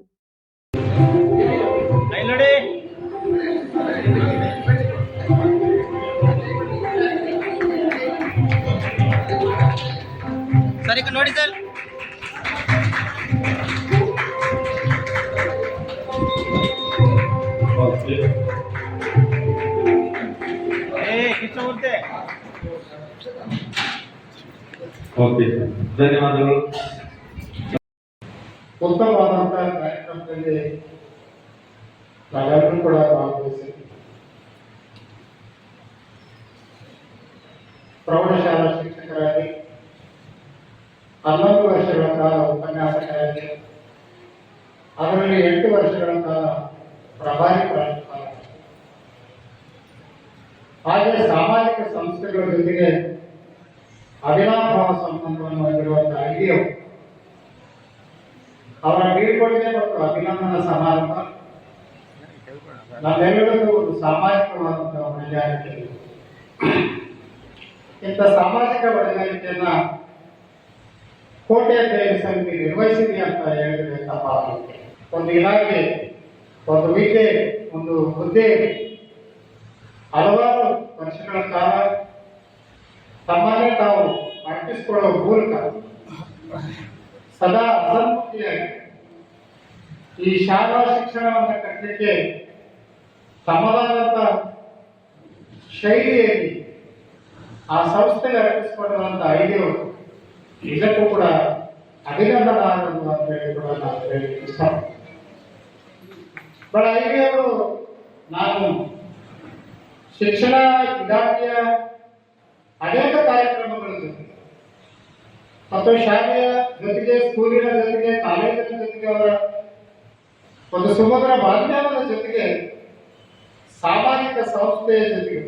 ನೋಡಿ ಸರ್, ಧನ್ಯವಾದಗಳು. ಉತ್ತಮವಾದಂತಹ ಕಾರ್ಯಕ್ರಮದಲ್ಲಿ ನಾವೆಲ್ಲರೂ ಕೂಡ ಭಾಗವಹಿಸಿ ಪ್ರೌಢಶಾಲಾ ಶಿಕ್ಷಕರಾಗಿ 11 ವರ್ಷಗಳ ಕಾಲ ಉಪನ್ಯಾಸಕರಾಗಿ, ಅದರಲ್ಲಿ 8 ವರ್ಷಗಳ ಕಾಲ ಪ್ರಭಾರಿ ಪ್ರಾಂಶುಪಾಲ, ಹಾಗೆ ಸಾಮಾಜಿಕ ಸಂಸ್ಥೆಗಳ ಜೊತೆಗೆ ಅವಿನಾಭಾವ ಸಂಬಂಧವನ್ನು ಹೊಂದಿರುವಂತಹ ಹಿರಿಯರು ಅವರ ಬೀಳ್ಕೊಡುಗೆ ಮತ್ತು ಅಭಿನಂದನಾ ಸಮಾರಂಭ ನಾವೆಲ್ಲರಿಗೂ ಒಂದು ಸಾಮಾಜಿಕವಾದಂತಹ ಹೊಣೆಗಾರಿಕೆ. ಇಂಥ ಸಾಮಾಜಿಕ ಹೊಣೆಗಾರಿಕೆಯನ್ನ ಕೋಟೆ ಅಧ್ಯಯನ ಸಮಿತಿ ನಿರ್ವಹಿಸಿದೆ ಅಂತ ಹೇಳಿದ್ರೆ ತಪ್ಪಾಗುತ್ತೆ. ಒಂದು ಇಲಾಖೆ, ಒಂದು ವಿದ್ಯೆ, ಒಂದು ಹುದ್ದೆ ಹಲವಾರು ವರ್ಷಗಳ ಕಾಲ ತಮ್ಮನ್ನೇ ತಾವು ಅರ್ಪಿಸಿಕೊಳ್ಳುವ ಮೂಲಕ ಸದಾ ಅಸಂತೃಪ್ತಿಯಾಗಿ ಈ ಶಾಲಾ ಶಿಕ್ಷಣವನ್ನು ಕಟ್ಟಲಿಕ್ಕೆ ತಮ್ಮದಾದಂಥ ಶೈಲಿಯಲ್ಲಿ ಆ ಸಂಸ್ಥೆಗೆ ಅರ್ಪಿಸಿಕೊಳ್ಳುವಂಥ ಐಡಿಯವರು ಇದಕ್ಕೂ ಕೂಡ ಅಭಿನಂದನಾರ್ಹರು ಅಂತ ಹೇಳಿ ಕೂಡ ನಾವು ಹೇಳಲಿಕ್ಕೆ ಇಷ್ಟಪಡ್ತೀವಿ. ಬಟ್ ಐಡಿಯವರು ನಾನು ಶಿಕ್ಷಣ ಇಲಾಖೆಯ ಅನೇಕ ಕಾರ್ಯಕ್ರಮಗಳ ಜೊತೆಗೆ ಮತ್ತು ಶಾಲೆಯ ಜೊತೆಗೆ, ಸ್ಕೂಲಿನ ಜೊತೆಗೆ, ಕಾಲೇಜಿನ ಜೊತೆಗೆ, ಅವರ ಒಂದು ಸುಮಧುರ ಬಾಂಧವ್ಯದ ಜೊತೆಗೆ ಸಾಮಾಜಿಕ ಸಂಸ್ಥೆಯ ಜೊತೆಗೆ,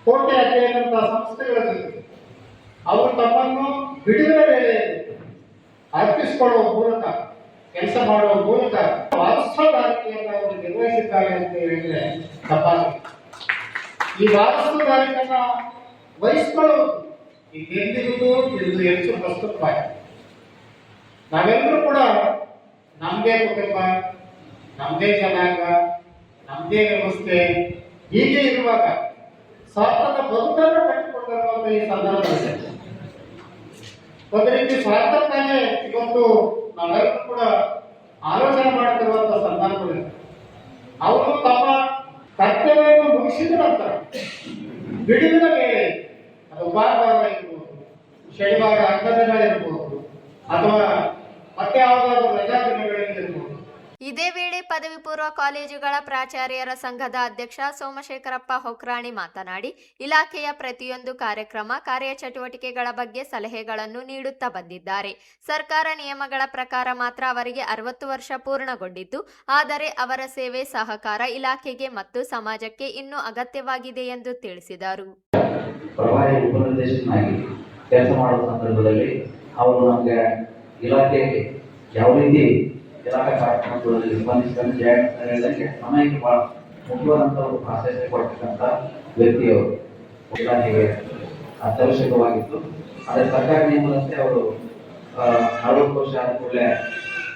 ಕೋಟೆ ಅಧ್ಯಯನಂತಹ ಸಂಸ್ಥೆಗಳ ಜೊತೆಗೆ ಅವರು ತಮ್ಮನ್ನು ಬಿಡುವಿನ ವೇಳೆಯಲ್ಲಿ ಅರ್ಪಿಸಿಕೊಳ್ಳುವ ಮೂಲಕ, ಕೆಲಸ ಮಾಡುವ ಮೂಲಕ ವಾರಸುದಾರಿಕೆಯನ್ನು ಅವರು ನಿರ್ವಹಿಸಿದ್ದಾರೆ ಅಂತ ಹೇಳಿದ್ರೆ ತಪ್ಪಾಗಿ. ಈ ವಾರಸುದಾರಿಕೆಯನ್ನ ವಹಿಸಿಕೊಳ್ಳುವುದು ಈಗ ಎಂದಿಗೂ ಇದು ಹೆಚ್ಚು ಪ್ರಸ್ತುತವಾಗಿದೆ. ನಾವೆಲ್ಲರೂ ಕೂಡ ನಮ್ದೇ ಕುಟುಂಬ, ನಮ್ದೇ ಜನಾಂಗ, ನಮ್ದೇ ವ್ಯವಸ್ಥೆ ಹೀಗೆ ಇರುವಾಗ ಸ್ವಾರ್ಥದ ಬದುಕನ್ನು ಕಟ್ಟಿಕೊಂಡಿರುವಂತ ಈ ಸಂದರ್ಭದಲ್ಲಿ ಒಂದು ರೀತಿ ಸ್ವಾರ್ಥಕ್ಕಾಗಿ ಇವತ್ತು ನಾವೆಲ್ಲರೂ ಕೂಡ ಆಲೋಚನೆ ಮಾಡ್ತಿರುವಂತ ಸಂದರ್ಭದಲ್ಲಿ ಅವರು ತಮ್ಮ ಕರ್ತವ್ಯವನ್ನು ಮುಗಿಸಿದ ನಂತರ ಬಿಡುವಿನ ವೇಳೆ, ಅದು ಭಾನುವಾರ ಇರ್ಬೋದು, ಶನಿವಾರ ಅಂಗದಿನ ಇರ್ಬೋದು, ಅಥವಾ ಮತ್ತೆ ಯಾವುದಾದ್ರೂ ರಜಾ ದಿನಗಳಲ್ಲಿ ಇರ್ಬೋದು. ಇದೇ ವೇಳೆ ಪದವಿ ಪೂರ್ವ ಕಾಲೇಜುಗಳ ಪ್ರಾಚಾರ್ಯರ ಸಂಘದ ಅಧ್ಯಕ್ಷ ಸೋಮಶೇಖರಪ್ಪ ಹೊಕ್ರಾಣಿ ಮಾತನಾಡಿ, ಇಲಾಖೆಯ ಪ್ರತಿಯೊಂದು ಕಾರ್ಯಕ್ರಮ, ಕಾರ್ಯಚಟುವಟಿಕೆಗಳ ಬಗ್ಗೆ ಸಲಹೆಗಳನ್ನು ನೀಡುತ್ತಾ ಬಂದಿದ್ದಾರೆ. ಸರ್ಕಾರ ನಿಯಮಗಳ ಪ್ರಕಾರ ಮಾತ್ರ ಅವರಿಗೆ 60 ವರ್ಷ ಪೂರ್ಣಗೊಂಡಿದ್ದು, ಆದರೆ ಅವರ ಸೇವೆ, ಸಹಕಾರ ಇಲಾಖೆಗೆ ಮತ್ತು ಸಮಾಜಕ್ಕೆ ಇನ್ನೂ ಅಗತ್ಯವಾಗಿದೆ ಎಂದು ತಿಳಿಸಿದರು. ಪ್ರಭಾರಿ ಉಪನಿರ್ದೇಶಕನಾಗಿ ಕೆಲಸ ಮಾಡುವ ಸಂದರ್ಭದಲ್ಲಿ ಅವರು ನಮಗೆ ಇಲಾಖೆಗೆ ಯಾವ ರೀತಿ ಇಲಾಖಾ ಕಾರ್ಯಕ್ರಮಗಳಲ್ಲಿ ಸ್ಪಂದಿಸಿದಂತೆ ಹೇಳಿದಂಗೆ ಸಮಯಕ್ಕೆ ಬಹಳ ಮುಖ್ಯವಾದಂಥ ಒಂದು ಪ್ರಾಶಸ್ತ್ಯ ಕೊಡ್ತಕ್ಕಂಥ ವ್ಯಕ್ತಿಯವರು ಇಲಾಖೆಗೆ ಅತ್ಯವಶ್ಯಕವಾಗಿತ್ತು. ಆದರೆ ಸರ್ಕಾರ ನಿಯಮದಂತೆ ಅವರು 60 ವರ್ಷ ಆದ ಕೂಡಲೇ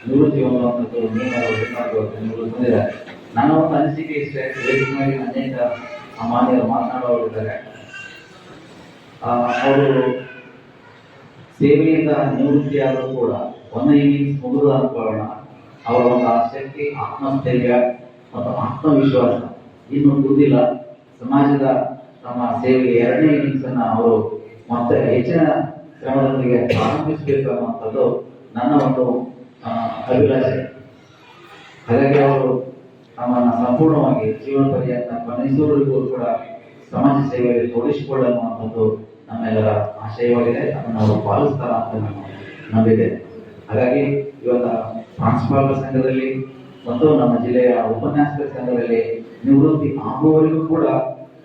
ನಿವೃತ್ತಿ ಹೊಂದುವಂಥದ್ದು ನಿವೃತ್ತಿ ಹೊಂದಿದ್ದಾರೆ. ನನ್ನ ಒಂದು ಅನಿಸಿಕೆ ಇಷ್ಟೇ, ವೇದಿಕೆಯಲ್ಲಿ ಅನೇಕ ಮಾನ್ಯರು ಮಾತನಾಡುವವರಿದ್ದಾರೆ. ಅವರು ಸೇವೆಯಿಂದ ನಿವೃತ್ತಿಯಾದರೂ ಕೂಡ ಒಂದು ಇನ್ನಿಂಗ್ಸ್ ಮುಗಿದು ಅನ್ಕೊಳ್ಳೋಣ, ಅವರ ಒಂದು ಆಸಕ್ತಿ, ಆತ್ಮಸ್ಥೈರ್ಯ ಮತ್ತು ಆತ್ಮವಿಶ್ವಾಸ ಇನ್ನೂ ಮುಗಿದಿಲ್ಲ. ಸಮಾಜದ ತಮ್ಮ ಸೇವೆಗೆ 2ನೇ ಇನ್ನಿಂಗ್ಸ್ ಅನ್ನ ಅವರು ಮತ್ತೆ ಹೆಚ್ಚಿನ ಕ್ರಮದೊಂದಿಗೆ ಪ್ರಾರಂಭಿಸಬೇಕು ಅನ್ನುವಂಥದ್ದು ನನ್ನ ಒಂದು ಅಭಿಲಾಷೆ. ಹಾಗಾಗಿ ಅವರು ನಮ್ಮನ್ನು ಸಂಪೂರ್ಣವಾಗಿ ಜೀವನ ಪರ್ಯಂತ ಕೊನೆಸುವವರೆಗೂ ಕೂಡ ಸಮಾಜ ಸೇವೆಯಲ್ಲಿ ತೊಡಗಿಸಿಕೊಳ್ಳುವಂಥದ್ದು ನಮ್ಮೆಲ್ಲರ ಆಶಯವಾಗಿದೆ. ಅದನ್ನು ಅವರು ಪಾಲಿಸ್ತಾರ ಅಂತ ನಾನು ನಂಬಿದೆ. ಹಾಗಾಗಿ ಇವತ್ತು ಪ್ರಾಂಶುಪಾಲರ ಸಂಘದಲ್ಲಿ ಮತ್ತು ನಮ್ಮ ಜಿಲ್ಲೆಯ ಉಪನ್ಯಾಸಕರ ಸಂಘದಲ್ಲಿ ನಿವೃತ್ತಿ ಆಗುವವರೆಗೂ ಕೂಡ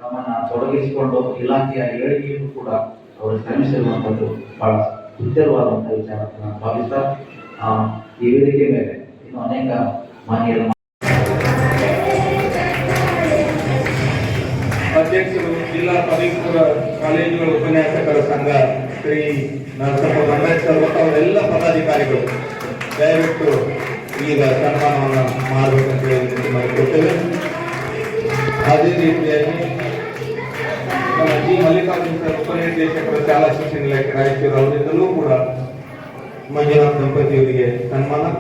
ನಮ್ಮನ್ನ ತೊಡಗಿಸಿಕೊಂಡು ಇಲಾಖೆಯ ಏಳಿಗೆಯೂ ಕೂಡ ಅವರು ಶ್ರಮಿಸಿರುವಂಥದ್ದು ಬಹಳ ಸುಂದರವಾದಂತಹ ವಿಚಾರ ಅಂತ ನಾನು ಭಾವಿಸ್ತಾ, ಈ ವೇದಿಕೆ ಮೇಲೆ ಇನ್ನು ಅನೇಕ ಮಾನ್ಯರು ಅಧ್ಯಕ್ಷರು, ಜಿಲ್ಲಾ ಪದವಿ ಪೂರ್ವ ಕಾಲೇಜುಗಳ ಉಪನ್ಯಾಸಕರ ಸಂಘ ಶ್ರೀ ನರಸಪ್ಪ ಬಂಡಾಯ ಮತ್ತು ಅವರೆಲ್ಲ ಪದಾಧಿಕಾರಿಗಳು ದಯವಿಟ್ಟು ಈಗ ಸನ್ಮಾನವನ್ನು ಮಾಡಬೇಕಂತ ಹೇಳಿ ಮಾಡಿಕೊಡ್ತೇವೆ. ಅದೇ ರೀತಿಯಾಗಿ ನಮ್ಮ ಜಿ ಮಲ್ಲಿಕಾರ್ಜುನ ಸರ್ ಉಪನಿರ್ದೇಶಕರು ಶಾಲಾ ಶಿಕ್ಷಣ ಇಲಾಖೆ ರಾಯಚೂರು ಅವರಿಂದಲೂ ಕೂಡ ಮಂಜುನಾಥ್ ದಂಪತಿಯವರಿಗೆ ಸನ್ಮಾನ.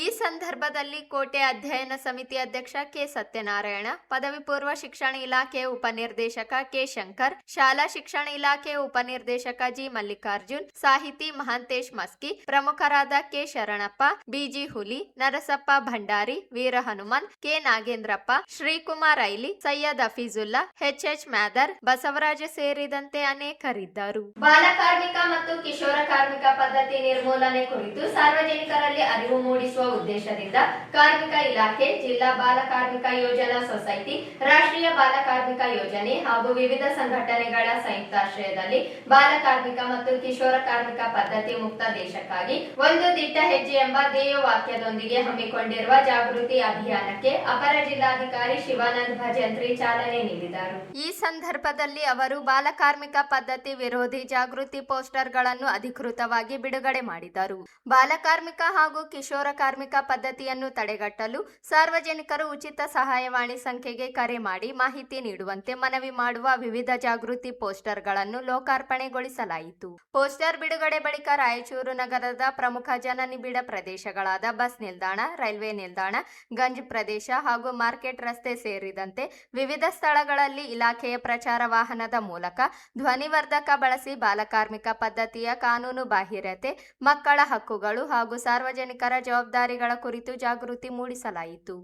ಈ ಸಂದರ್ಭದಲ್ಲಿ ಕೋಟೆ ಅಧ್ಯಯನ ಸಮಿತಿ ಅಧ್ಯಕ್ಷ ಕೆ ಸತ್ಯನಾರಾಯಣ, ಪದವಿ ಪೂರ್ವ ಶಿಕ್ಷಣ ಇಲಾಖೆಯ ಉಪನಿರ್ದೇಶಕ ಕೆ ಶಂಕರ್, ಶಾಲಾ ಶಿಕ್ಷಣ ಇಲಾಖೆಯ ಉಪನಿರ್ದೇಶಕ ಜಿ ಮಲ್ಲಿಕಾರ್ಜುನ್, ಸಾಹಿತಿ ಮಹಾಂತೇಶ್ ಮಸ್ಕಿ, ಪ್ರಮುಖರಾದ ಕೆ ಶರಣಪ್ಪ, ಬಿಜಿ ಹುಲಿ, ನರಸಪ್ಪ ಭಂಡಾರಿ, ವೀರ ಹನುಮನ್, ಕೆ ನಾಗೇಂದ್ರಪ್ಪ, ಶ್ರೀಕುಮಾರ್ ಐಲಿ, ಸೈಯದ್ ಹಫೀಜುಲ್ಲಾ, ಎಚ್ ಮ್ಯಾದರ್, ಬಸವರಾಜ ಸೇರಿದಂತೆ ಅನೇಕರಿದ್ದರು. ಬಾಲಕಾರ್ಮಿಕ ಮತ್ತು ಕಿಶೋರ ಕಾರ್ಮಿಕ ಪದ್ಧತಿ ನಿರ್ಮೂಲನೆ ಕುರಿತು ಸಾರ್ವಜನಿಕರಲ್ಲಿ ಅರಿವು ಮೂಡಿಸುವ ಉದ್ದೇಶದಿಂದ ಕಾರ್ಮಿಕ ಇಲಾಖೆ, ಜಿಲ್ಲಾ ಬಾಲ ಕಾರ್ಮಿಕ ಯೋಜನಾ ಸೊಸೈಟಿ, ರಾಷ್ಟ್ರೀಯ ಬಾಲ ಕಾರ್ಮಿಕ ಯೋಜನೆ ಹಾಗೂ ವಿವಿಧ ಸಂಘಟನೆಗಳ ಸಂಯುಕ್ತಾಶ್ರಯದಲ್ಲಿ ಬಾಲ ಕಾರ್ಮಿಕ ಮತ್ತು ಕಿಶೋರ ಕಾರ್ಮಿಕ ಪದ್ಧತಿ ಮುಕ್ತ ದೇಶಕ್ಕಾಗಿ ಒಂದು ದಿಟ್ಟ ಹೆಜ್ಜೆ ಎಂಬ ಧ್ಯೇಯ ವಾಕ್ಯದೊಂದಿಗೆ ಹಮ್ಮಿಕೊಂಡಿರುವ ಜಾಗೃತಿ ಅಭಿಯಾನಕ್ಕೆ ಅಪರ ಜಿಲ್ಲಾಧಿಕಾರಿ ಶಿವಾನಂದ್ ಭಜಂತ್ರಿ ಚಾಲನೆ ನೀಡಿದರು. ಈ ಸಂದರ್ಭದಲ್ಲಿ ಅವರು ಬಾಲ ಕಾರ್ಮಿಕ ಪದ್ಧತಿ ವಿರೋಧಿ ಜಾಗೃತಿ ಪೋಸ್ಟರ್ಗಳನ್ನು ಅಧಿಕೃತವಾಗಿ ಬಿಡುಗಡೆ ಮಾಡಿದರು. ಬಾಲಕಾರ್ಮಿಕ ಹಾಗೂ ಕಿಶೋರ ಕಾರ್ಮಿಕ ಪದ್ಧತಿಯನ್ನು ತಡೆಗಟ್ಟಲು ಸಾರ್ವಜನಿಕರು ಉಚಿತ ಸಹಾಯವಾಣಿ ಸಂಖ್ಯೆಗೆ ಕರೆ ಮಾಡಿ ಮಾಹಿತಿ ನೀಡುವಂತೆ ಮನವಿ ಮಾಡುವ ವಿವಿಧ ಜಾಗೃತಿ ಪೋಸ್ಟರ್ಗಳನ್ನು ಲೋಕಾರ್ಪಣೆಗೊಳಿಸಲಾಯಿತು. ಪೋಸ್ಟರ್ ಬಿಡುಗಡೆ ಬಳಿಕ ರಾಯಚೂರು ನಗರದ ಪ್ರಮುಖ ಜನನಿಬಿಡ ಪ್ರದೇಶಗಳಾದ ಬಸ್ ನಿಲ್ದಾಣ, ರೈಲ್ವೆ ನಿಲ್ದಾಣ, ಗಂಜ್ ಪ್ರದೇಶ ಹಾಗೂ ಮಾರ್ಕೆಟ್ ರಸ್ತೆ ಸೇರಿದಂತೆ ವಿವಿಧ ಸ್ಥಳಗಳಲ್ಲಿ ಇಲಾಖೆಯ ಪ್ರಚಾರ ವಾಹನದ ಮೂಲಕ ಧ್ವನಿವರ್ಧಕ ಬಳಸಿ ಬಾಲಕಾರ್ಮಿಕ ಪದ್ಧತಿಯ ಕಾನೂನು ಬಾಹಿರತೆ, ಮಕ್ಕಳ ಹಕ್ಕುಗಳು ಹಾಗೂ ಸಾರ್ವಜನಿಕರ ಜವಾಬ್ದಾರಿಗಳ ಕುರಿತು ಜಾಗೃತಿ ಮೂಡಿಸಲಾಯಿತು.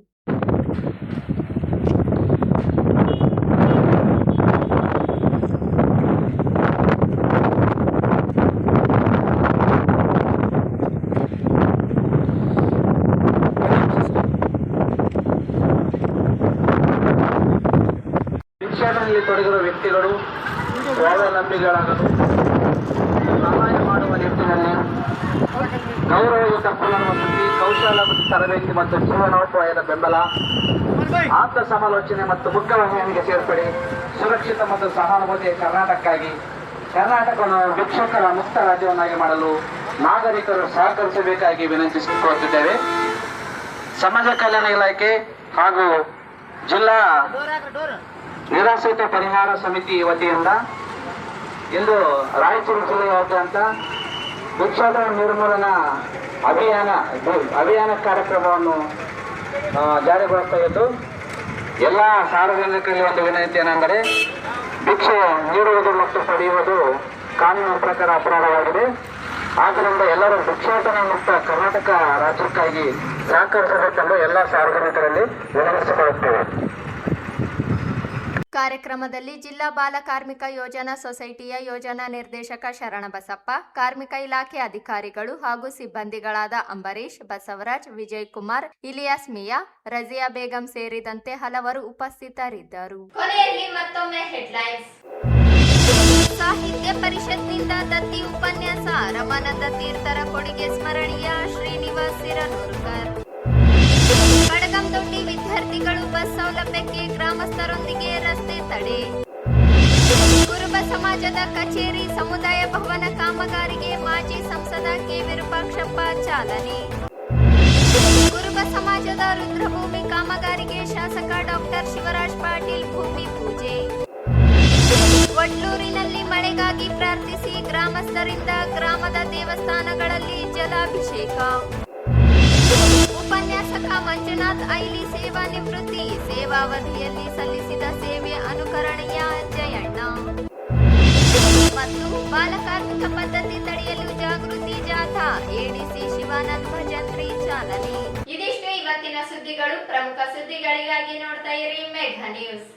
ಸ್ವಾಮಿಗಳಾಗಲು ಸಹಾಯ ಮಾಡುವ ನಿಟ್ಟಿನಲ್ಲಿ ಗೌರವಯುತ ಪುನರ್ವಸತಿ, ಕೌಶಲ್ಯಾಭಿವೃದ್ಧಿ ತರಬೇತಿ ಮತ್ತು ಜೀವನೋಪಾಯದ ಬೆಂಬಲ, ಆಪ್ತ ಸಮಾಲೋಚನೆ ಮತ್ತು ಮುಖ್ಯವಾಹಿನಿಗೆ ಸೇರ್ಪಡೆ, ಸುರಕ್ಷಿತ ಮತ್ತು ಸಹಾನುಭೂತಿಯ ಕರ್ನಾಟಕವನ್ನು ಭಿಕ್ಷುಕರ ಮುಕ್ತ ರಾಜ್ಯವನ್ನಾಗಿ ಮಾಡಲು ನಾಗರಿಕರು ಸಹಕರಿಸಬೇಕಾಗಿ ವಿನಂತಿಸಿಕೊಳ್ಳುತ್ತಿದ್ದೇವೆ. ಸಮಾಜ ಕಲ್ಯಾಣ ಇಲಾಖೆ ಹಾಗೂ ಜಿಲ್ಲಾ ನಿರಾಶ್ರಿತ ಪರಿಹಾರ ಸಮಿತಿ ವತಿಯಿಂದ ಇಂದು ರಾಯಚೂರು ಜಿಲ್ಲೆಯಾದ್ಯಂತ ಭಿಕ್ಷಾಟನ ನಿರ್ಮೂಲನಾ ಅಭಿಯಾನ ಕಾರ್ಯಕ್ರಮವನ್ನು ಜಾರಿಗೊಳಿಸ್ತಾ ಇದ್ದು, ಎಲ್ಲ ಸಾರ್ವಜನಿಕರಿಗೆ ಒಂದು ವಿನಂತಿ ಏನೆಂದರೆ ಭಿಕ್ಷೆ ನೀಡುವುದು ಮತ್ತು ಪಡೆಯುವುದು ಕಾನೂನಿನ ಪ್ರಕಾರ ಅಪರಾಧವಾಗಿದೆ. ಆದ್ದರಿಂದ ಎಲ್ಲರೂ ಭಿಕ್ಷಾಟನ ಮುಕ್ತ ಕರ್ನಾಟಕ ರಾಜ್ಯಕ್ಕಾಗಿ ಸಹಕರಿಸಬೇಕೆಂದು ಎಲ್ಲ ಸಾರ್ವಜನಿಕರಲ್ಲಿ ವಿನಂತಿಸಿಕೊಳ್ಳುತ್ತೇವೆ. ಕಾರ್ಯಕ್ರಮದಲ್ಲಿ ಜಿಲ್ಲಾ ಬಾಲ ಕಾರ್ಮಿಕ ಯೋಜನಾ ಸೊಸೈಟಿಯ ಯೋಜನಾ ನಿರ್ದೇಶಕ ಶರಣಬಸಪ್ಪ, ಕಾರ್ಮಿಕ ಇಲಾಖೆ ಅಧಿಕಾರಿಗಳು ಹಾಗೂ ಸಿಬ್ಬಂದಿಗಳಾದ ಅಂಬರೀಶ್, ಬಸವರಾಜ್, ವಿಜಯ್ ಕುಮಾರ್, ಇಲಿಯಾಸ್ ಮಿಯಾ, ರಜಿಯಾ ಬೇಗಂ ಸೇರಿದಂತೆ ಹಲವರು ಉಪಸ್ಥಿತರಿದ್ದರು. ಕೊನೆಯಲ್ಲಿ ಮತ್ತೊಮ್ಮೆ ಹೆಡ್ಲೈನ್ಸ್. ಸಾಹಿತ್ಯ ಪರಿಷತ್ನಿಂದ ದತ್ತಿ ಉಪನ್ಯಾಸ, ರಮಾನಂದ ತೀರ್ಥರ ಕೊಡುಗೆ ಸ್ಮರಣೀಯ, ಶ್ರೀನಿವಾಸ್ ಸಿರನೂರ್ಕರ್. ಕಡಗಂದೊಡ್ಡಿ ವಿದ್ಯಾರ್ಥಿಗಳು ಬಸ್ ಸೌಲಭ್ಯಕ್ಕೆ ಗ್ರಾಮಸ್ಥರೊಂದಿಗೆ ರಸ್ತೆ ತಡೆ. ಕುರುಬ ಸಮಾಜದ ಕಚೇರಿ ಸಮುದಾಯ ಭವನ ಕಾಮಗಾರಿಗೆ ಮಾಜಿ ಸಂಸದ ಕೆ ವಿರೂಪಾಕ್ಷಪ್ಪ ಚಾಲನೆ. ಕುರುಬ ಸಮಾಜದ ರುದ್ರಭೂಮಿ ಕಾಮಗಾರಿಗೆ ಶಾಸಕ ಡಾಕ್ಟರ್ ಶಿವರಾಜ್ ಪಾಟೀಲ್ ಭೂಮಿ ಪೂಜೆ. ವಡ್ಲೂರಿನಲ್ಲಿ ಮಳೆಗಾಗಿ ಪ್ರಾರ್ಥಿಸಿ ಗ್ರಾಮಸ್ಥರಿಂದ ಗ್ರಾಮದ ದೇವಸ್ಥಾನಗಳಲ್ಲಿ ಜಲಾಭಿಷೇಕ. ಉಪನ್ಯಾಸಕ ಮಂಜುನಾಥ್ ಐಲಿ ಸೇವಾ ನಿವೃತ್ತಿ, ಸೇವಾವಧಿಯಲ್ಲಿ ಸಲ್ಲಿಸಿದ ಸೇವೆ ಅನುಕರಣೀಯ, ಜಯಣ್ಣ. ಮತ್ತು ಬಾಲಕಾರ್ಮಿಕ ಪದ್ಧತಿ ತಡೆಯಲು ಜಾಗೃತಿ ಜಾಥಾ, ಎಡಿಸಿ ಶಿವಾನಂದ್ ಭಜಂತ್ರಿ ಚಾಲನೆ. ಇದಿಷ್ಟು ಇವತ್ತಿನ ಸುದ್ದಿಗಳು. ಪ್ರಮುಖ ಸುದ್ದಿಗಳಿಗಾಗಿ ನೋಡ್ತಾ ಇರಿ ಮೆಘಾ ನ್ಯೂಸ್.